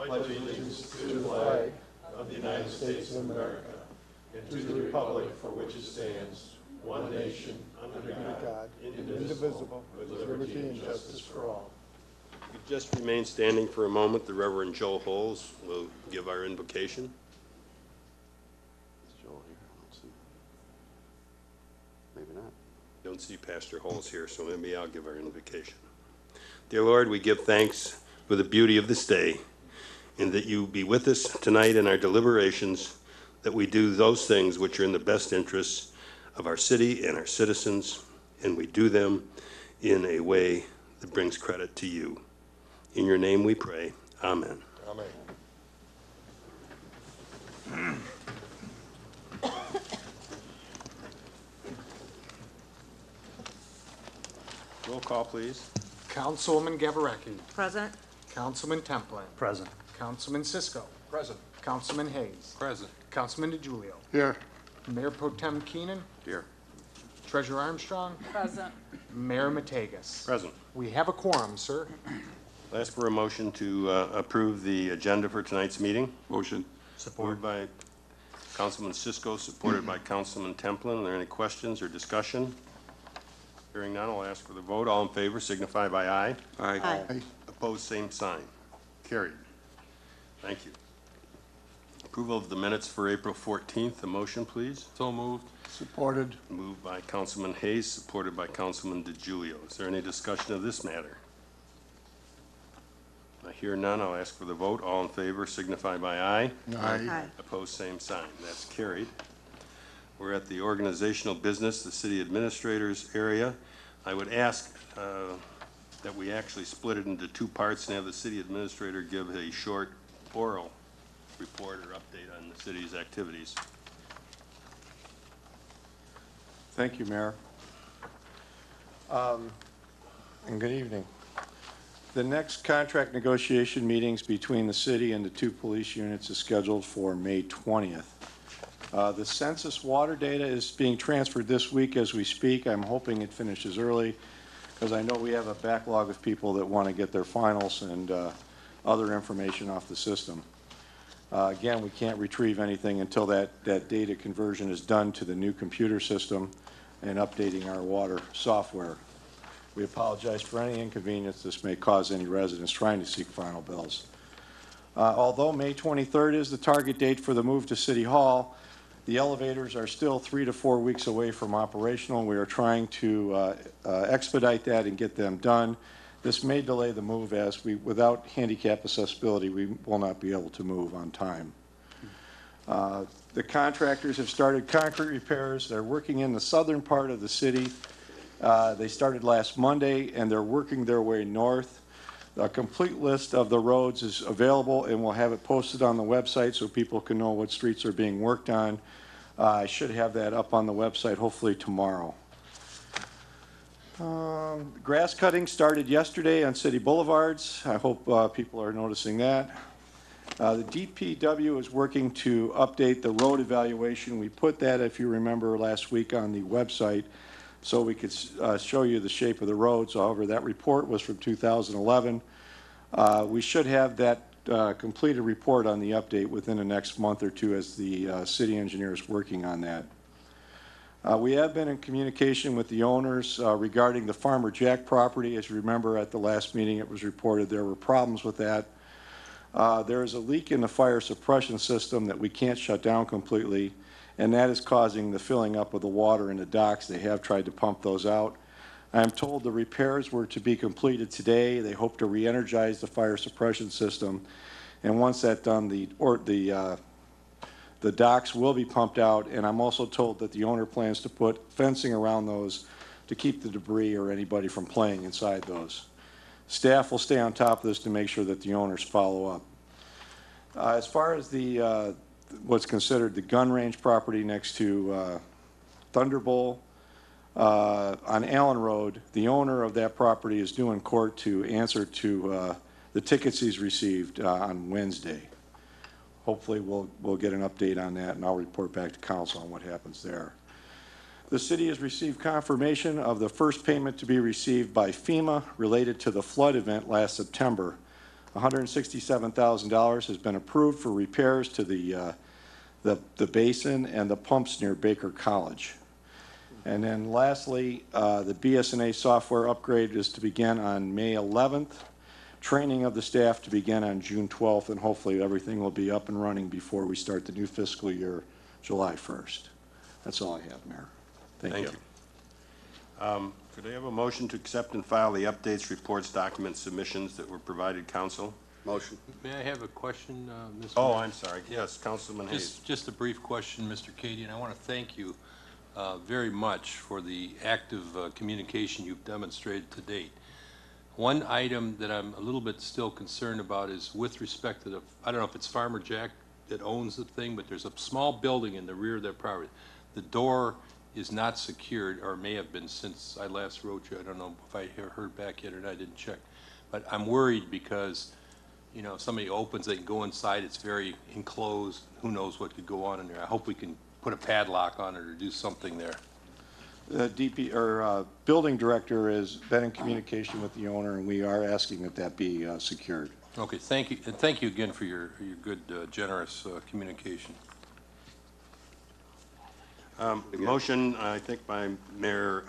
pledge allegiance to the flag of the United States of America and to the republic for which it stands, one nation, under God, indivisible, with liberty and justice for all. You just remain standing for a moment. The Reverend Joe Holes will give our invocation. Is Joel here? I don't see. Maybe not. Don't see Pastor Holes here, so maybe I'll give our invocation. Dear Lord, we give thanks for the beauty of this day, and that you be with us tonight in our deliberations, that we do those things which are in the best interests of our city and our citizens, and we do them in a way that brings credit to you. In your name we pray. Amen. Amen. Roll call, please. Councilwoman Gabarecki. Present. Councilman Templin. Present. Councilman Cisco. Present. Councilman Hayes. Present. Councilman DeGiulio. Here. Mayor Pro Tem Keenan. Here. Treasurer Armstrong. Present. Mayor Mategas. Present. We have a quorum, sir. I'll ask for a motion to approve the agenda for tonight's meeting. Motion. Moved by Councilman Cisco, supported by Councilman Templin. Are there any questions or discussion? Hearing none, I'll ask for the vote. All in favor signify by aye. Aye. Aye. Opposed, same sign. Carried. Thank you. Approval of the minutes for April 14th. A motion, please. So moved. Supported. Moved by Councilman Hayes, supported by Councilman DeGiulio. Is there any discussion of this matter? I hear none. I'll ask for the vote. All in favor signify by aye. Aye. Opposed, same sign. That's carried. We're at the organizational business, the city administrator's area. I would ask that we actually split it into two parts and have the city administrator give a short oral report or update on the city's activities. Thank you, Mayor. And good evening. The next contract negotiation meetings between the city and the two police units is scheduled for May 20th. The census water data is being transferred this week as we speak. I'm hoping it finishes early because I know we have a backlog of people that want to get their finals and other information off the system. Again, we can't retrieve anything until that data conversion is done to the new computer system and updating our water software. We apologize for any inconvenience this may cause any residents trying to seek final bills. Although May 23rd is the target date for the move to City Hall, the elevators are still 3 to 4 weeks away from operational. We are trying to expedite that and get them done. This may delay the move as without handicap accessibility, we will not be able to move on time. The contractors have started concrete repairs. They're working in the southern part of the city. They started last Monday and they're working their way north. A complete list of the roads is available and we'll have it posted on the website so people can know what streets are being worked on. I should have that up on the website hopefully tomorrow. Grass cutting started yesterday on city boulevards. I hope people are noticing that. The DPW is working to update the road evaluation. We put that, if you remember, last week on the website so we could show you the shape of the roads. However, that report was from 2011. We should have that completed report on the update within the next month or two as the city engineer is working on that. We have been in communication with the owners regarding the Farmer Jack property. As you remember, at the last meeting it was reported there were problems with that. There is a leak in the fire suppression system that we can't shut down completely, and that is causing the filling up of the water in the docks. They have tried to pump those out. I am told the repairs were to be completed today. They hope to re-energize the fire suppression system, and once that's done, the docks will be pumped out, and I'm also told that the owner plans to put fencing around those to keep the debris or anybody from playing inside those. Staff will stay on top of this to make sure that the owners follow up. As far as the what's considered the gun range property next to Thunderbolt on Allen Road, the owner of that property is due in court to answer to the tickets he's received on Wednesday. Hopefully we'll get an update on that, and I'll report back to council on what happens there. The city has received confirmation of the first payment to be received by FEMA related to the flood event last September. $167,000 has been approved for repairs to the basin and the pumps near Baker College. And then lastly, the BSNA software upgrade is to begin on May 11th. Training of the staff to begin on June 12th, and hopefully everything will be up and running before we start the new fiscal year, July 1st. That's all I have, Mayor. Thank you. Could I have a motion to accept and file the updates, reports, documents, submissions that were provided council? Motion. May I have a question, Mr. Oh, Mayor? I'm sorry. Yes, Councilman Hayes. Just a brief question, Mr. Cady, and I want to thank you very much for the active communication you've demonstrated to date. One item that I'm a little bit still concerned about is with respect to I don't know if it's Farmer Jack that owns the thing, but there's a small building in the rear of their property. The door is not secured, or may have been since I last wrote you. I don't know if I heard back yet or not, I didn't check. But I'm worried because, you know, if somebody opens, they can go inside, it's very enclosed, who knows what could go on in there. I hope we can put a padlock on it or do something there. The building director has been in communication with the owner, and we are asking that that be secured. Okay, thank you, and thank you again for your good, generous communication. Motion, I think, by Mayor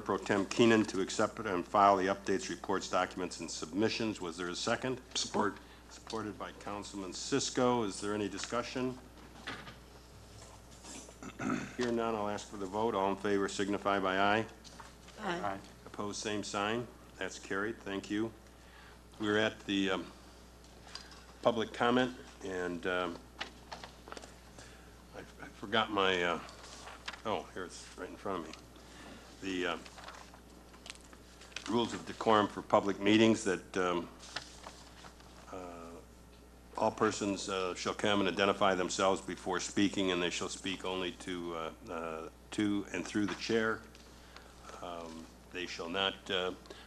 Pro Tem Keenan to accept and file the updates, reports, documents, and submissions. Was there a second? Support. Supported by Councilman Cisco. Is there any discussion? Hear none, I'll ask for the vote. All in favor signify by aye. Aye. Opposed, same sign. That's carried. Thank you. We're at the public comment, and I forgot my, oh, here it's right in front of me. The rules of decorum for public meetings that all persons shall come and identify themselves before speaking, and they shall speak only to and through the chair. They shall not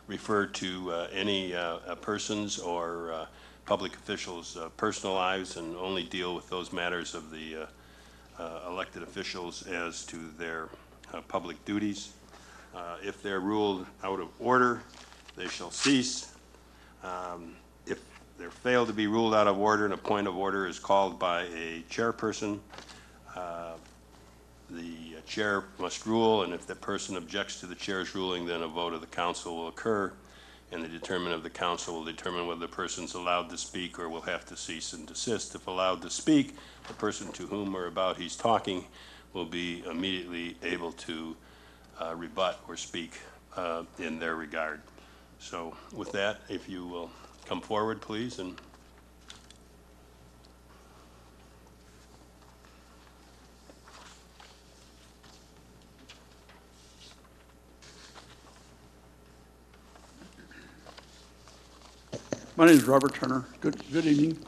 refer to any persons or public officials' personal lives, and only deal with those matters of the elected officials as to their public duties. If they're ruled out of order, they shall cease. If they fail to be ruled out of order and a point of order is called by a chairperson, the chair must rule, and if the person objects to the chair's ruling, then a vote of the council will occur, and the determinant of the council will determine whether the person's allowed to speak or will have to cease and desist. If allowed to speak, the person to whom or about he's talking will be immediately able to rebut or speak in their regard. So with that, if you will come forward, please. And my name is Robert Turner. Good evening.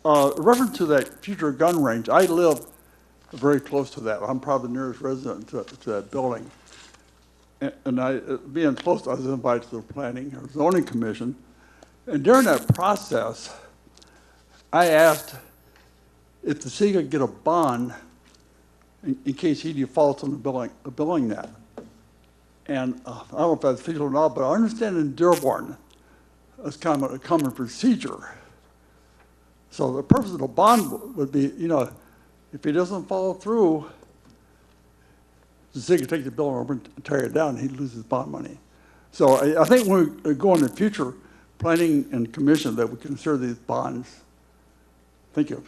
Reference to that future gun range, I live very close to that. I'm probably the nearest resident to that building. And I, being close, I was invited to the Planning or Zoning Commission. And during that process, I asked if the city could get a bond in case he defaults on the billing net. And I don't know if that's feasible or not, but I understand in Dearborn, that's kind of a common procedure. So the purpose of the bond would be, you know, if he doesn't follow through, the city could take the building over and tear it down, and he'd lose his bond money. So I think when we go in the future, planning and commission, that we consider these bonds. Thank you.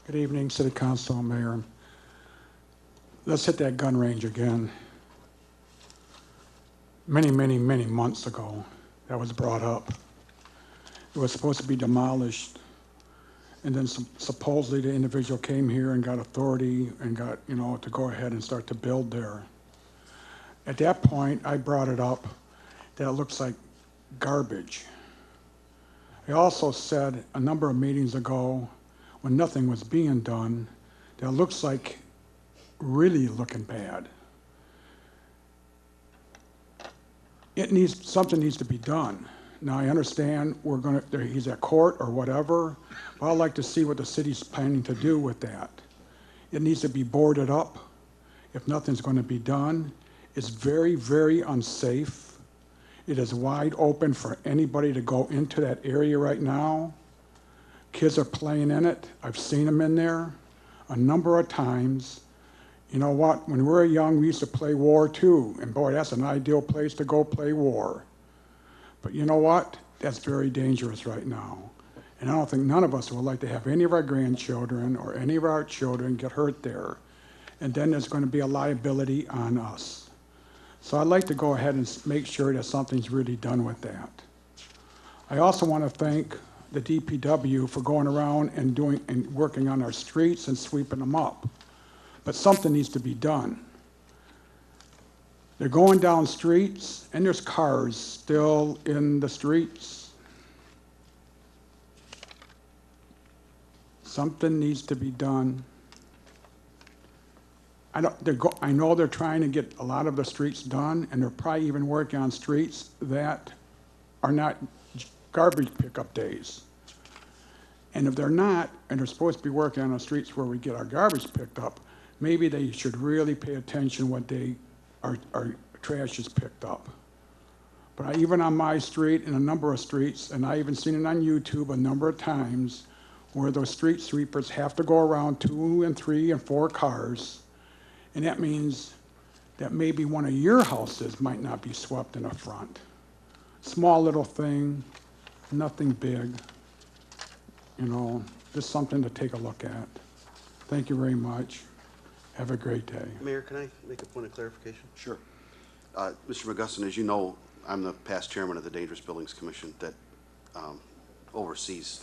Good evening, City Council, Mayor. Let's hit that gun range again. Many months ago, that was brought up. It was supposed to be demolished, and then supposedly the individual came here and got authority and got, you know, to go ahead and start to build there. At that point, I brought it up that it looks like garbage. I also said a number of meetings ago, when nothing was being done, that looks like really looking bad. Something needs to be done. Now I understand he's at court or whatever, but I'd like to see what the city's planning to do with that. It needs to be boarded up if nothing's going to be done. It's very, very unsafe. It is wide open for anybody to go into that area right now. Kids are playing in it. I've seen them in there a number of times. You know what? When we were young, we used to play war too. And boy, that's an ideal place to go play war. But you know what? That's very dangerous right now. And I don't think none of us would like to have any of our grandchildren or any of our children get hurt there. And then there's going to be a liability on us. So I'd like to go ahead and make sure that something's really done with that. I also want to thank the DPW for going around and working on our streets and sweeping them up. But something needs to be done. They're going down streets, and there's cars still in the streets. Something needs to be done. I know they're trying to get a lot of the streets done, and they're probably even working on streets that are not garbage pickup days. And if they're not, and they're supposed to be working on the streets where we get our garbage picked up, maybe they should really pay attention what day our trash is picked up. But even on my street and a number of streets, and I even seen it on YouTube a number of times, where those street sweepers have to go around 2 and 3 and 4 cars, and that means that maybe one of your houses might not be swept in the front. Small little thing, nothing big, you know, just something to take a look at. Thank you very much. Have a great day. Mayor, can I make a point of clarification? Sure. Mr. McGusson, as you know, I'm the past chairman of the Dangerous Buildings Commission that oversees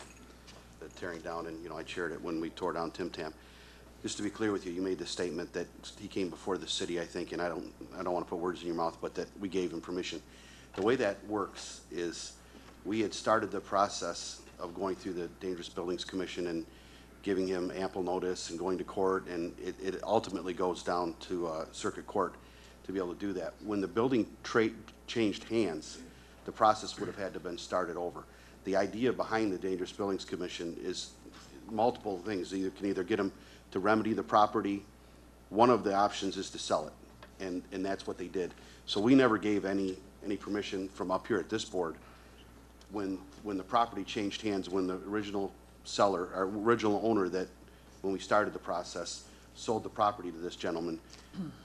the tearing down, and, you know, I chaired it when we tore down Tim Tam. Just to be clear with you, you made the statement that he came before the city, I think, and I don't want to put words in your mouth, but that we gave him permission. The way that works is we had started the process of going through the Dangerous Buildings Commission and giving him ample notice and going to court, and it ultimately goes down to circuit court to be able to do that. When the building changed hands, the process would have had to have been started over. The idea behind the Dangerous Buildings Commission is multiple things. You can either get them to remedy the property. One of the options is to sell it, and that's what they did. So we never gave any permission from up here at this board when the property changed hands, when the original seller, our original owner, that when we started the process, sold the property to this gentleman.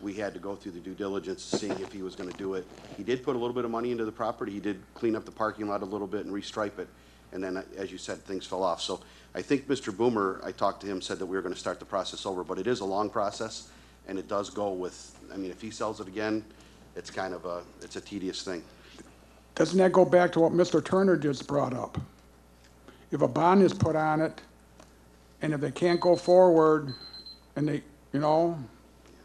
We had to go through the due diligence, seeing if he was going to do it. He did put a little bit of money into the property. He did clean up the parking lot a little bit and restripe it. And then, as you said, things fell off. So I think Mr. Boomer, I talked to him, said that we were going to start the process over, but it is a long process, and it does go with, I mean, if he sells it again, it's kind of it's a tedious thing. Doesn't that go back to what Mr. Turner just brought up? If a bond is put on it, and if they can't go forward, and they, you know,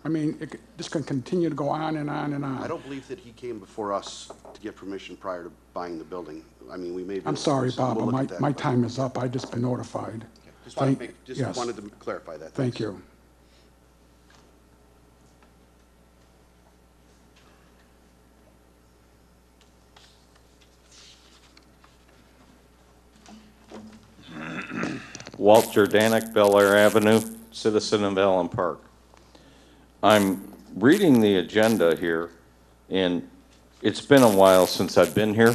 I mean, this can continue to go on and on and on. I don't believe that he came before us to get permission prior to buying the building. I mean, we may be. I'm sorry, Bob, we'll but look at my that. time is up. I just been notified. Just wanted Yes. wanted to clarify that. Thank Thanks. you. Walt Jordanek, Bel Air Avenue, citizen of Allen Park. I'm reading the agenda here, and it's been a while since I've been here,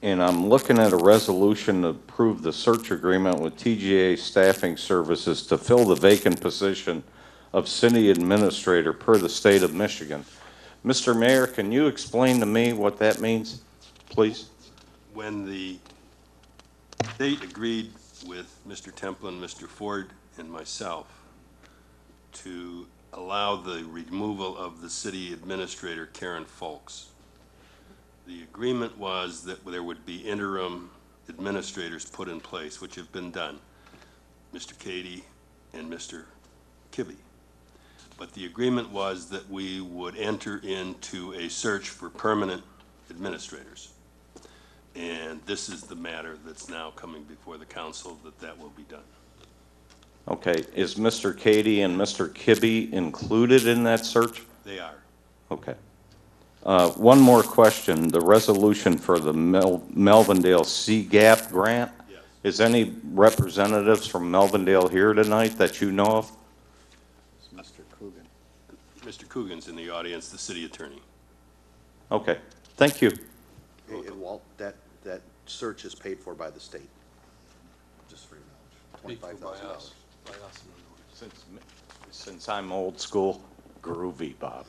and I'm looking at a resolution to approve the search agreement with TGA Staffing Services to fill the vacant position of city administrator per the state of Michigan. Mr. Mayor, can you explain to me what that means, please? When the state agreed with Mr. Templin, Mr. Ford, and myself to allow the removal of the city administrator, Karen Folks, the agreement was that there would be interim administrators put in place, which have been done, Mr. Cady and Mr. Kibbe. But the agreement was that we would enter into a search for permanent administrators. And this is the matter that's now coming before the council, that will be done. Okay, is Mr. Cady and Mr. Kibbe included in that search? They are. Okay. One more question. The resolution for the Melvindale C-GAP grant? Yes. Is any representatives from Melvindale here tonight that you know of? Mr. Coogan's in the audience, the city attorney. Okay, thank you. And Walt, that search is paid for by the state. Just for your knowledge, Paid for by $25,000. us. Since I'm old school, groovy, Bob.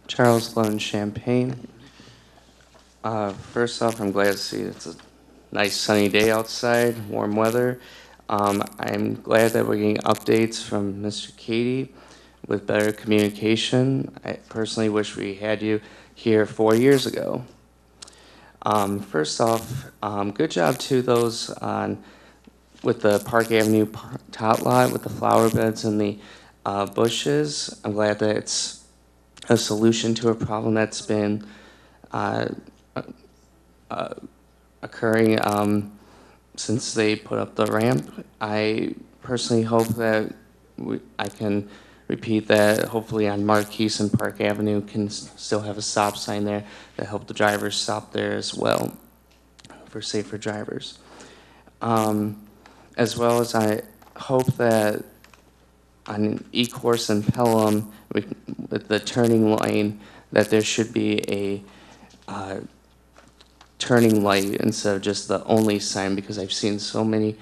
Charles Lone Champagne. First off, I'm glad to see it's a nice sunny day outside, warm weather. I'm glad that we're getting updates from Mr. Katie with better communication. I personally wish we had you here 4 years ago. First off, good job to those with the Park Avenue tot lot with the flower beds and the bushes. I'm glad that it's a solution to a problem that's been occurring since they put up the ramp. I personally hope that I can repeat that hopefully on Marquise and Park Avenue can still have a stop sign there that help the drivers stop there as well for safer drivers. As well as I hope that on E-Course and Pelham with the turning lane that there should be a turning light instead of just the only sign, because I've seen so many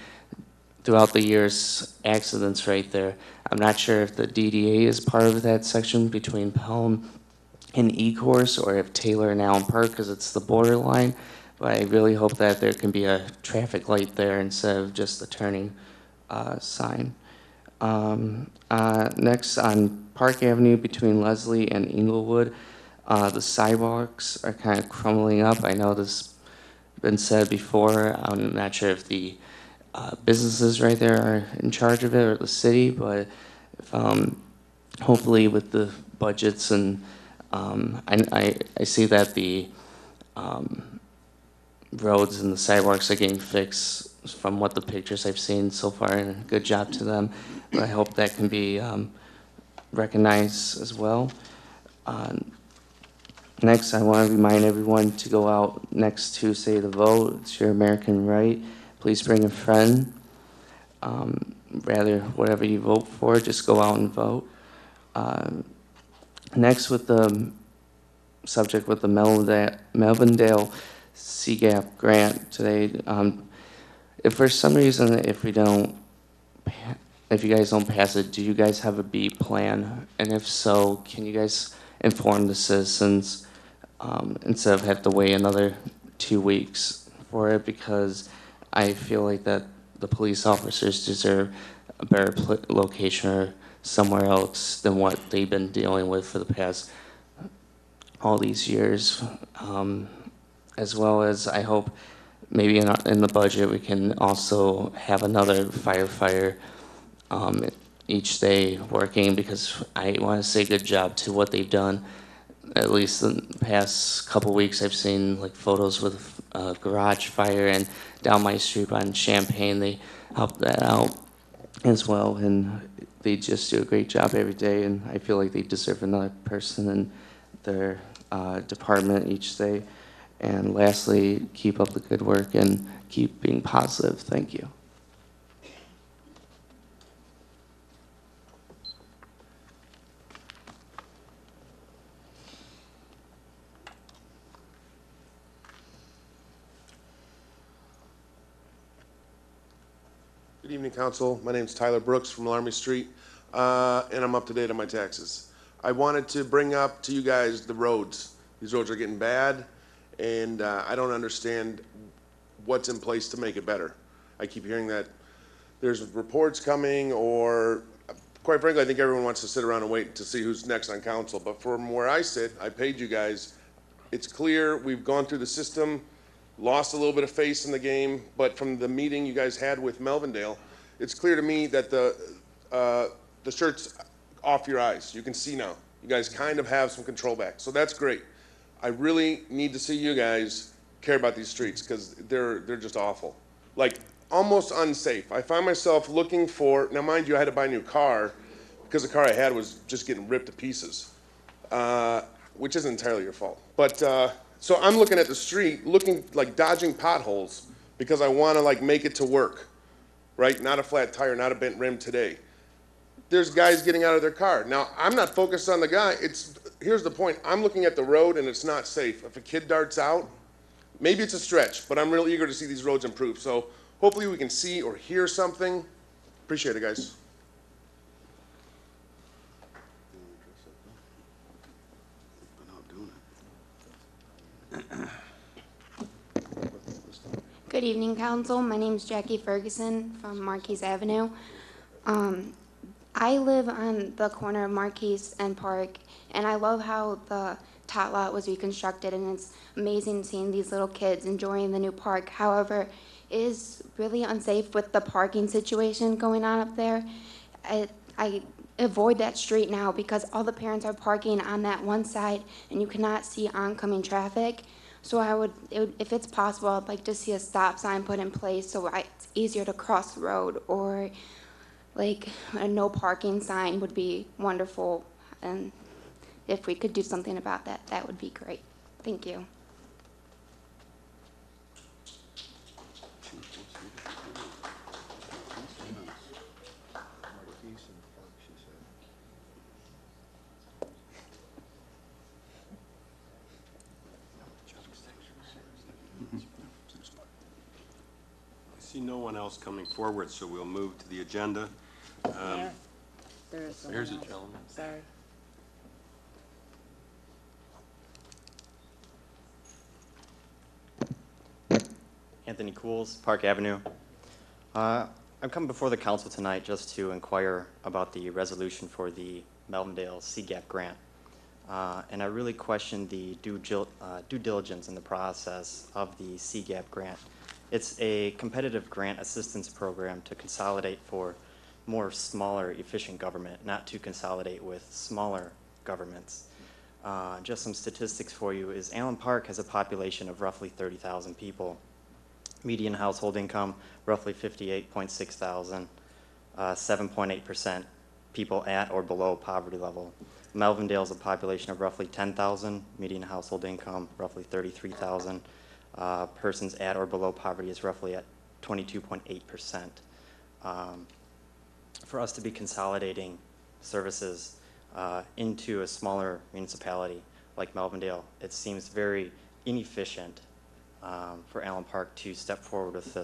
throughout the years accidents right there. I'm not sure if the DDA is part of that section between Pelham and E-Course or if Taylor and Allen Park, because it's the borderline. But I really hope that there can be a traffic light there instead of just the turning sign. Next, on Park Avenue between Leslie and Inglewood, the sidewalks are kind of crumbling up. I know this has been said before. I'm not sure if the businesses right there are in charge of it or the city, but if, hopefully with the budgets and I see that the roads and the sidewalks are getting fixed from what the pictures I've seen so far, and good job to them. But I hope that can be recognized as well. Next, I want to remind everyone to go out next Tuesday to vote. It's your American right. Please bring a friend. Rather, whatever you vote for, just go out and vote. Next, with the subject with the Melvindale CGAP grant today, if for some reason, if you guys don't pass it, do you guys have a B plan? And if so, can you guys inform the citizens instead of have to wait another 2 weeks for it? Because I feel like that the police officers deserve a better location or somewhere else than what they've been dealing with for the past all these years. As well as I hope maybe in the budget we can also have another firefighter each day working, because I want to say good job to what they've done. At least in the past couple weeks I've seen like photos with a garage fire, and down my street on Champagne they helped that out as well, and they just do a great job every day, and I feel like they deserve another person in their department each day. And lastly, keep up the good work and keep being positive. Thank you. Good evening, Council. My name is Tyler Brooks from Laramie Street, and I'm up to date on my taxes. I wanted to bring up to you guys the roads. These roads are getting bad, and I don't understand what's in place to make it better. I keep hearing that there's reports coming, or quite frankly, I think everyone wants to sit around and wait to see who's next on council. But from where I sit, I paid you guys. It's clear we've gone through the system, lost a little bit of face in the game, but from the meeting you guys had with Melvindale, it's clear to me that the shirt's off your eyes. You can see now. You guys kind of have some control back, so that's great. I really need to see you guys care about these streets, because they're just awful. Like, almost unsafe. I find myself looking for, now mind you, I had to buy a new car because the car I had was just getting ripped to pieces, which isn't entirely your fault. But, so I'm looking at the street, looking like dodging potholes because I want to like make it to work, right? Not a flat tire, not a bent rim today. There's guys getting out of their car. Now, I'm not focused on the guy. Here's the point. I'm looking at the road and it's not safe. If a kid darts out, maybe it's a stretch, but I'm really eager to see these roads improve. So hopefully we can see or hear something. Appreciate it, guys. Good evening, Council. My name is Jackie Ferguson from Marquise Avenue. I live on the corner of Marquise and Park, and I love how the tot lot was reconstructed, and it's amazing seeing these little kids enjoying the new park. However, it is really unsafe with the parking situation going on up there. I avoid that street now because all the parents are parking on that one side, and you cannot see oncoming traffic. So if it's possible, I'd like to see a stop sign put in place so it's easier to cross the road, or like a no parking sign would be wonderful. And if we could do something about that, that would be great. Thank you. I see no one else coming forward, so we'll move to the agenda. Mayor, there's someone Here's a else. gentleman. Sorry. Anthony Cools, Park Avenue. I'm coming before the council tonight just to inquire about the resolution for the Melvindale CGAP grant. And I really question the due diligence in the process of the CGAP grant. It's a competitive grant assistance program to consolidate for more smaller, efficient government, not to consolidate with smaller governments. Just some statistics for you is Allen Park has a population of roughly 30,000 people. Median household income, roughly 58.6 thousand, 7.8% people at or below poverty level. Melvindale is a population of roughly 10,000, median household income, roughly 33,000. Persons at or below poverty is roughly at 22.8%. For us to be consolidating services into a smaller municipality like Melvindale, it seems very inefficient for Allen Park to step forward with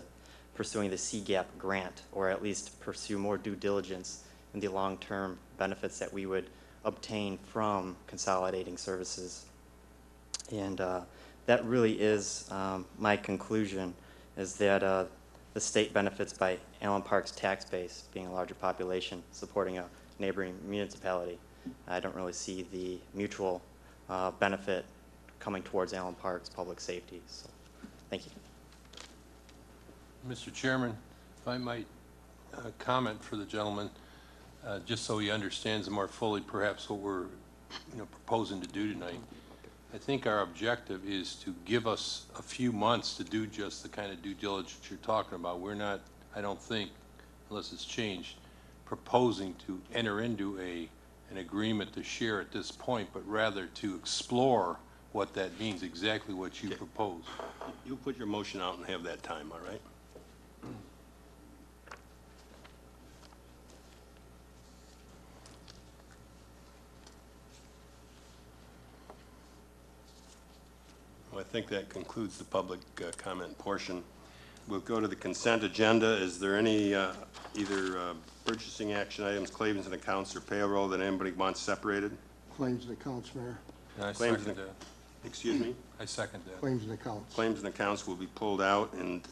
pursuing the CGAP grant, or at least pursue more due diligence in the long-term benefits that we would obtain from consolidating services. And that really is my conclusion, is that the state benefits by Allen Park's tax base being a larger population supporting a neighboring municipality. I don't really see the mutual benefit coming towards Allen Park's public safety. So, thank you. Mr. Chairman, if I might comment for the gentleman, just so he understands more fully perhaps what we're proposing to do tonight. I think our objective is to give us a few months to do just the kind of due diligence you're talking about. We're not, I don't think, unless it's changed, proposing to enter into an agreement to share at this point, but rather to explore what that means, exactly what you propose. You'll put your motion out and have that time, all right? Well, I think that concludes the public comment portion. We'll go to the consent agenda. Is there any either purchasing action items, claims and accounts, or payroll that anybody wants separated? Claims and accounts, Mayor. I Claims second and- that. Excuse me? I second that. Claims and accounts. Claims and accounts will be pulled out, and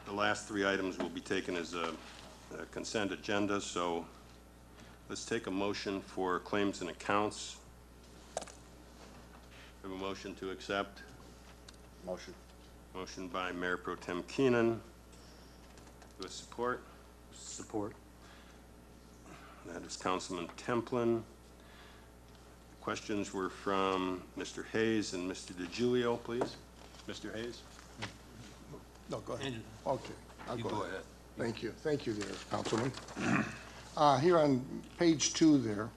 the last three items will be taken as a consent agenda. So let's take a motion for claims and accounts. We have a motion to accept. Motion. Motion by Mayor Pro Tem Keenan. With support? Support. That is Councilman Templin. Questions were from Mr. Hayes and Mr. DiGiulio, please. Mr. Hayes? No, go ahead. Andrew, Okay, I'll you go go ahead. ahead. Thank you. Thank you there, Councilman. Here on page 2 there,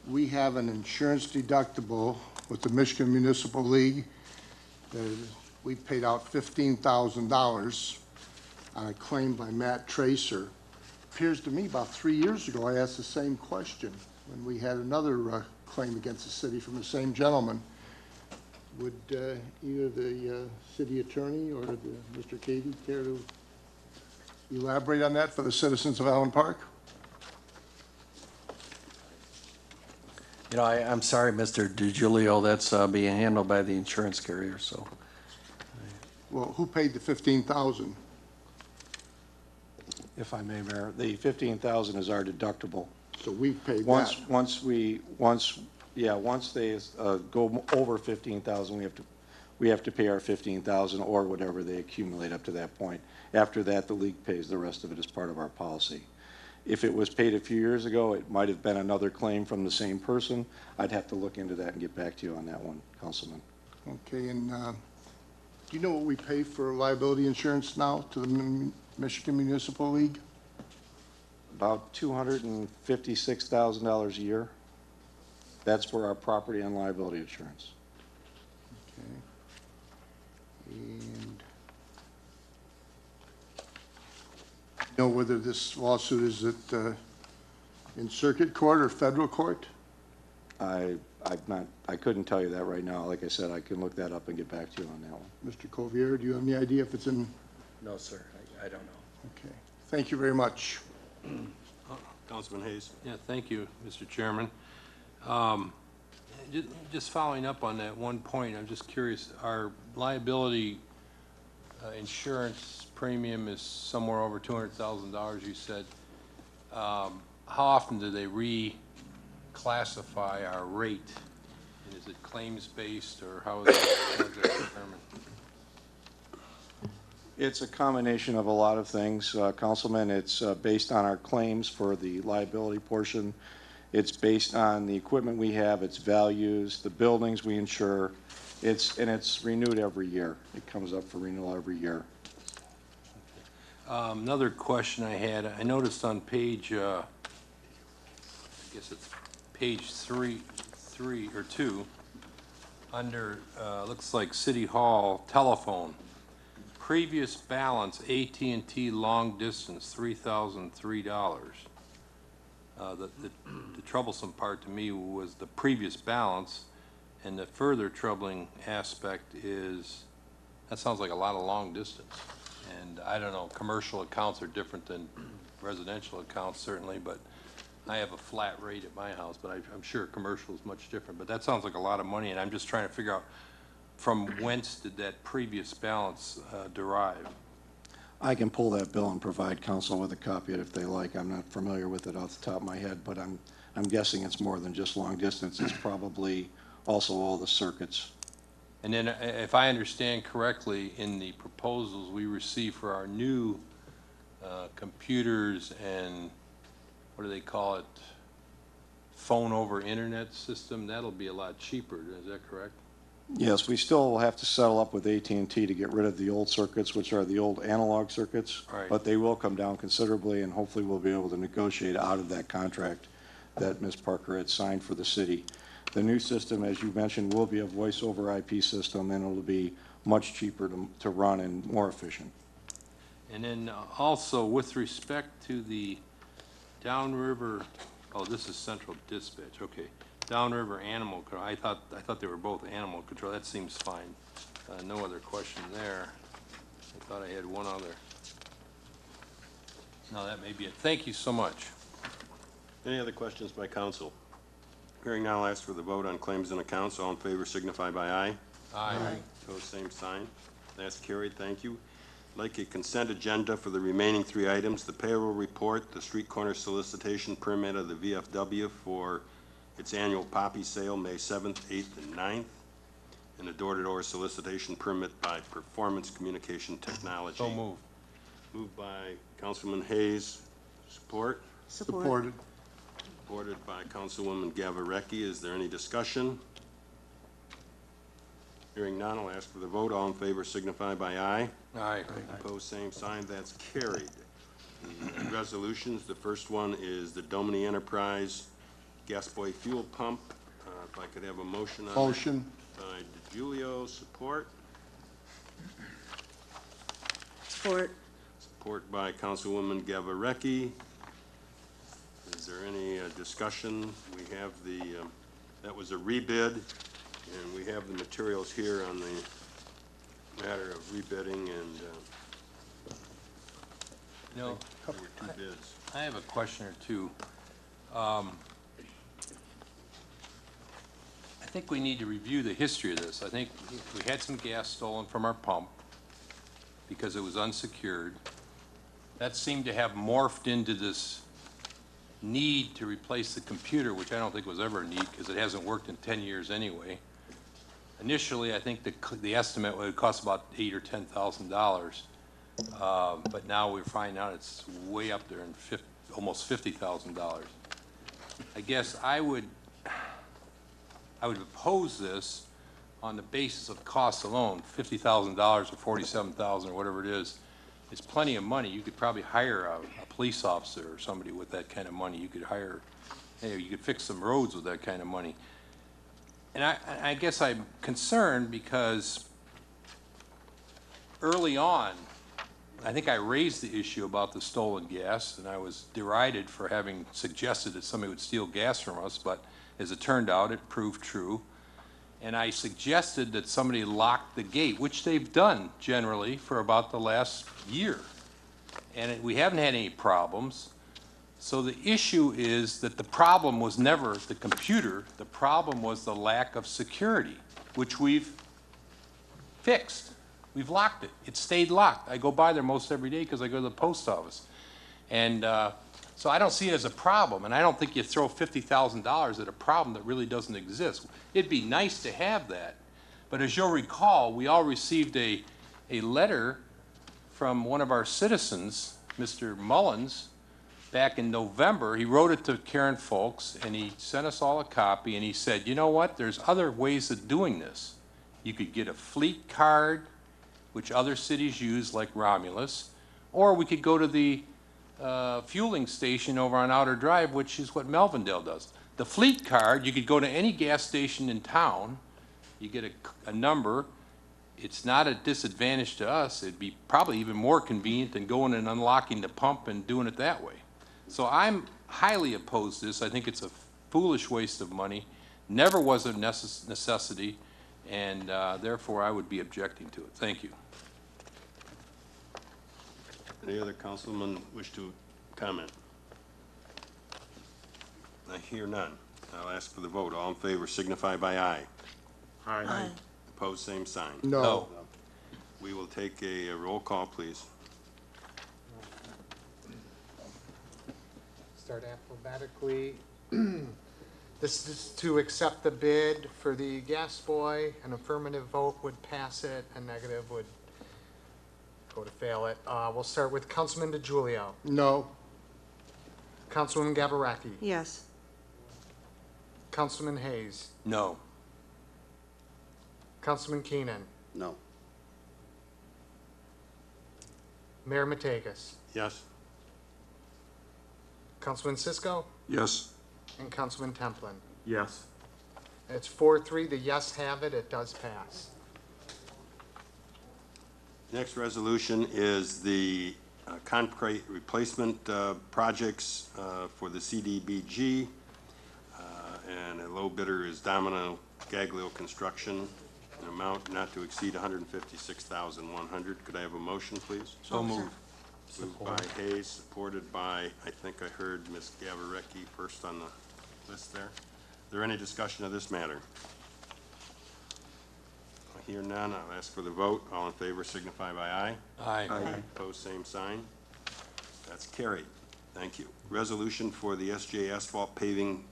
we have an insurance deductible with the Michigan Municipal League. We paid out $15,000 on a claim by Matt Tracer. Appears to me about 3 years ago, I asked the same question when we had another claim against the city from the same gentleman. Would either the city attorney or Mr. Cady care to elaborate on that for the citizens of Allen Park? You know, I'm sorry, Mr. DiGiulio, that's being handled by the insurance carrier, so. Well, who paid the $15,000? If I may, Mayor, the $15,000 is our deductible. So we paid Once, that. once they go over 15,000, we have to pay our 15,000 or whatever they accumulate up to that point. After that, the league pays the rest of it as part of our policy. If it was paid a few years ago, it might have been another claim from the same person. I'd have to look into that and get back to you on that one, Councilman. Okay, and do you know what we pay for liability insurance now to the Michigan Municipal League? About $256,000 a year. That's for our property and liability insurance. Okay. And know whether this lawsuit is in circuit court or federal court? I couldn't tell you that right now. Like I said, I can look that up and get back to you on that one. Mr. Covier, do you have any idea if it's in? No, sir, I don't know. Okay. Thank you very much. Councilman Hayes. Yeah, thank you, Mr. Chairman. Just following up on that one point, I'm just curious, our liability insurance premium is somewhere over $200,000, you said. How often do they reclassify our rate? And is it claims-based, or how is that determined? It's a combination of a lot of things, Councilman. It's based on our claims for the liability portion. It's based on the equipment we have, its values, the buildings we insure. And it's renewed every year. It comes up for renewal every year. Another question I had, I noticed on page, I guess it's page 3 or 2, under, looks like City Hall telephone. Previous balance, AT&T long distance, $3,003. The troublesome part to me was the previous balance, and the further troubling aspect is, that sounds like a lot of long distance. And I don't know, commercial accounts are different than residential accounts certainly, but I have a flat rate at my house, but I'm sure commercial is much different. But that sounds like a lot of money, and I'm just trying to figure out from whence did that previous balance derive? I can pull that bill and provide council with a copy of it if they like. I'm not familiar with it off the top of my head, but I'm guessing it's more than just long distance. It's probably also all the circuits. And then, if I understand correctly, in the proposals we received for our new computers and, what do they call it, phone over internet system, that'll be a lot cheaper, is that correct? Yes, we still have to settle up with AT&T to get rid of the old circuits, which are the old analog circuits. Right. But they will come down considerably, and hopefully we'll be able to negotiate out of that contract that Ms. Parker had signed for the city. The new system, as you mentioned, will be a voice over IP system, and it'll be much cheaper to run and more efficient. And then also, with respect to the downriver, oh, this is central dispatch, okay. Downriver animal control, I thought they were both animal control, that seems fine. No other question there. I thought I had one other. No, that may be it. Thank you so much. Any other questions by council? Hearing now, I'll ask for the vote on claims and accounts. All in favor signify by aye. Aye. Opposed, same sign. That's carried. Thank you. I'd like a consent agenda for the remaining 3 items: the payroll report, the street corner solicitation permit of the VFW for its annual poppy sale, May 7th, 8th, and 9th, and a door-to-door solicitation permit by Performance Communication Technology. So moved. Moved by Councilman Hayes. Support? Supported. Supported by Councilwoman Gavarecki. Is there any discussion? Hearing none, I'll ask for the vote. All in favor signify by aye. Aye. Opposed, same sign. That's carried. The resolutions, the first one is the Domini Enterprise Gas Boy Fuel Pump. If I could have a motion on that. Motion. By DiGiulio, support. Support. support by Councilwoman Gavarecki. Is there any discussion? We have the, that was a rebid, and we have the materials here on the matter of rebidding, and You know, there were 2 bids. I have a question or two. I think we need to review the history of this. I think we had some gas stolen from our pump because it was unsecured. That seemed to have morphed into this need to replace the computer, which I don't think was ever a need because it hasn't worked in 10 years anyway. Initially, I think the estimate would cost about $8,000 or $10,000, but now we're finding out it's way up there in almost $50,000. I guess I would oppose this on the basis of costs alone. $50,000 or $47,000 or whatever it is, it's plenty of money. You could probably hire a police officer or somebody with that kind of money. You could hire, you could fix some roads with that kind of money. And I guess I'm concerned because early on, I think I raised the issue about the stolen gas, and I was derided for having suggested that somebody would steal gas from us, but as it turned out, it proved true. And I suggested that somebody lock the gate, which they've done generally for about the last year. And we haven't had any problems. So the issue is that the problem was never the computer. The problem was the lack of security, which we've fixed. We've locked it. It stayed locked. I go by there most every day because I go to the post office. And so I don't see it as a problem, and I don't think you throw $50,000 at a problem that really doesn't exist. It'd be nice to have that. But as you'll recall, we all received a letter from one of our citizens, Mr. Mullins, back in November. He wrote it to Karen Folks, and he sent us all a copy, and he said, you know what, there's other ways of doing this. You could get a fleet card, which other cities use, like Romulus, or we could go to the fueling station over on Outer Drive, which is what Melvindale does. The fleet card, you could go to any gas station in town, you get a number. It's not a disadvantage to us. It'd be probably even more convenient than going and unlocking the pump and doing it that way. So I'm highly opposed to this. I think it's a foolish waste of money, never was a necessity, and therefore I would be objecting to it. Thank you. Any other councilman wish to comment? I hear none. I'll ask for the vote. All in favor signify by aye. Aye. Opposed, same sign. No. We will take a roll call, please. Start alphabetically. This is to accept the bid for the gas boy. An affirmative vote would pass it, a negative would go to fail it. We'll start with Councilman DeGiulio. No. Councilwoman Gabaraki. Yes. Councilman Hayes. No. Councilman Keenan. No. Mayor Mategas. Yes? Councilman Cisco Yes. and Councilman Templin. Yes. It's 4-3. The yes have it. It does pass. Next resolution is the concrete replacement projects for the CDBG, and a low bidder is Domino Gaglio Construction, an amount not to exceed $156,100. Could I have a motion, please? So moved. Moved by Hayes, supported by, I think I heard Ms. Gavarecki first on the list there. Is there any discussion of this matter? I hear none. I'll ask for the vote. All in favor signify by aye. Aye. Opposed, same sign. That's carried. Thank you. Resolution for the SJ Asphalt paving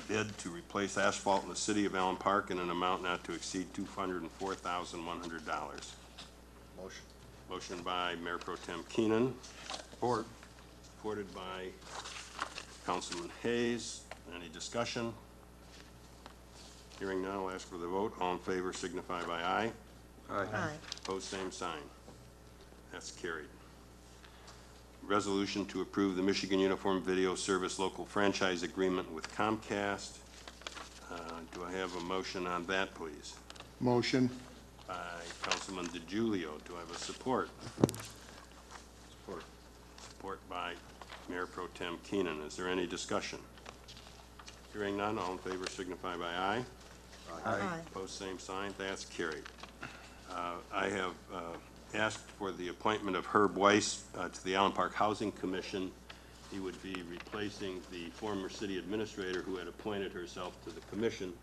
bid to replace asphalt in the city of Allen Park in an amount not to exceed $204,100. Motion. Motion by Mayor Pro Tem Keenan. Support. Supported by Councilman Hayes. Any discussion? Hearing none, I'll ask for the vote. All in favor signify by aye. Aye. Opposed, same sign. That's carried. Resolution to approve the Michigan Uniform Video Service Local Franchise Agreement with Comcast. Do I have a motion on that, please? Motion. By Councilman DeGiulio. Do I have a support? Support by Mayor Pro Tem Keenan. Is there any discussion? Hearing none, all in favor signify by aye. Aye. Opposed, same sign. That's carried. I have asked for the appointment of Herb Weiss to the Allen Park Housing Commission. He would be replacing the former city administrator who had appointed herself to the commission,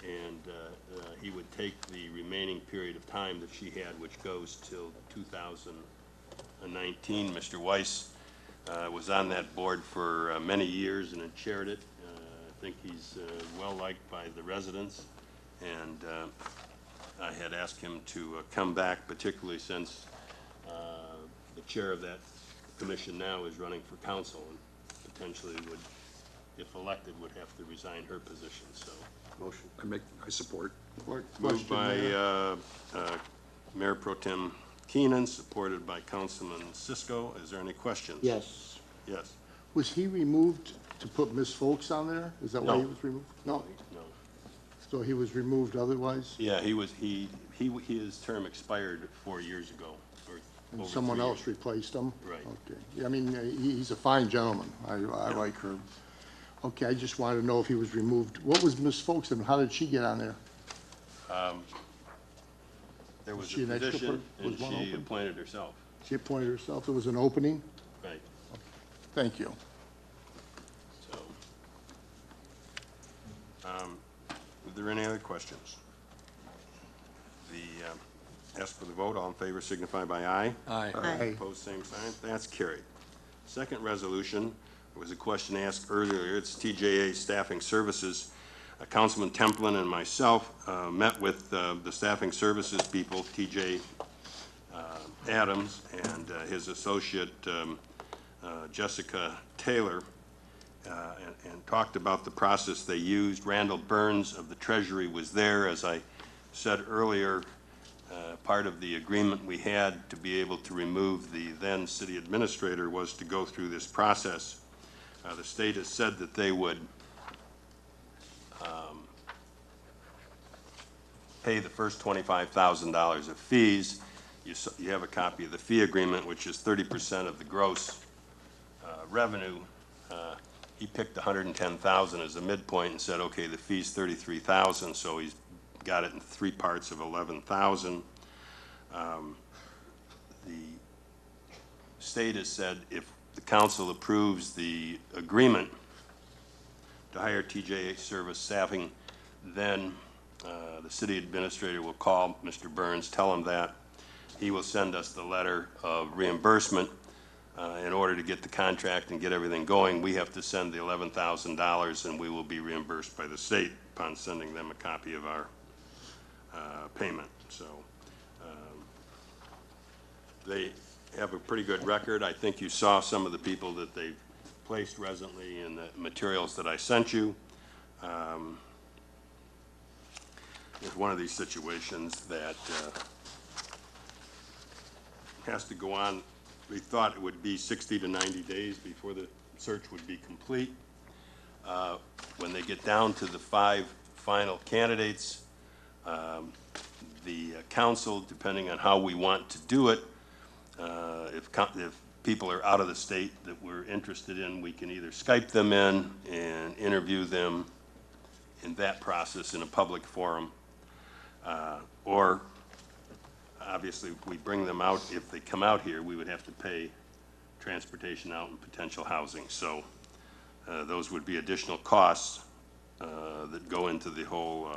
and he would take the remaining period of time that she had, which goes till 2019. Mr. Weiss was on that board for many years and had chaired it. I think he's well-liked by the residents, and I had asked him to come back, particularly since the chair of that commission now is running for council and potentially would, if elected, would have to resign her position, so. Motion. I support. Moved by Mayor Pro Tem Keenan, supported by Councilman Cisco. Is there any questions? Yes. Yes. Was he removed to put Ms. Folks on there? Is that why No. he was removed? No. No. So he was removed otherwise? Yeah, his term expired 4 years ago, or And over someone 3 else years. replaced him? Right. Okay. Yeah, I mean, he's a fine gentleman. I like her. Okay, I just wanted to know if he was removed. What was Ms. Folks and how did she get on there? There was she a an extra position, per- and was one she open? appointed herself. She appointed herself. There was an opening? Right. Thank you. So, are there any other questions? Ask for the vote. All in favor signify by aye. Aye. Aye. Opposed, same sign. That's carried. Second resolution, there was a question asked earlier. It's TJA Staffing Services. Councilman Templin and myself met with the staffing services people, TJ Adams, and his associate, Jessica Taylor, and talked about the process they used. Randall Burns of the Treasury was there. As I said earlier, part of the agreement we had to be able to remove the then city administrator was to go through this process. The state has said that they would pay the first $25,000 of fees. You have a copy of the fee agreement, which is 30% of the gross revenue. He picked 110,000 as a midpoint and said, okay, the fee's 33,000, so he's got it in 3 parts of 11,000. The state has said if the council approves the agreement to hire TJA Service Staffing, then the city administrator will call Mr. Burns, tell him that. He will send us the letter of reimbursement. In order to get the contract and get everything going, we have to send the $11,000, and we will be reimbursed by the state upon sending them a copy of our payment. So they have a pretty good record. I think you saw some of the people that they've placed recently in the materials that I sent you. It's one of these situations that has to go on. We thought it would be 60 to 90 days before the search would be complete. When they get down to the 5 final candidates, the council, depending on how we want to do it, if people are out of the state that we're interested in, we can either Skype them in and interview them in that process in a public forum, or obviously if we bring them out, if they come out here, we would have to pay transportation out and potential housing. So those would be additional costs that go into the whole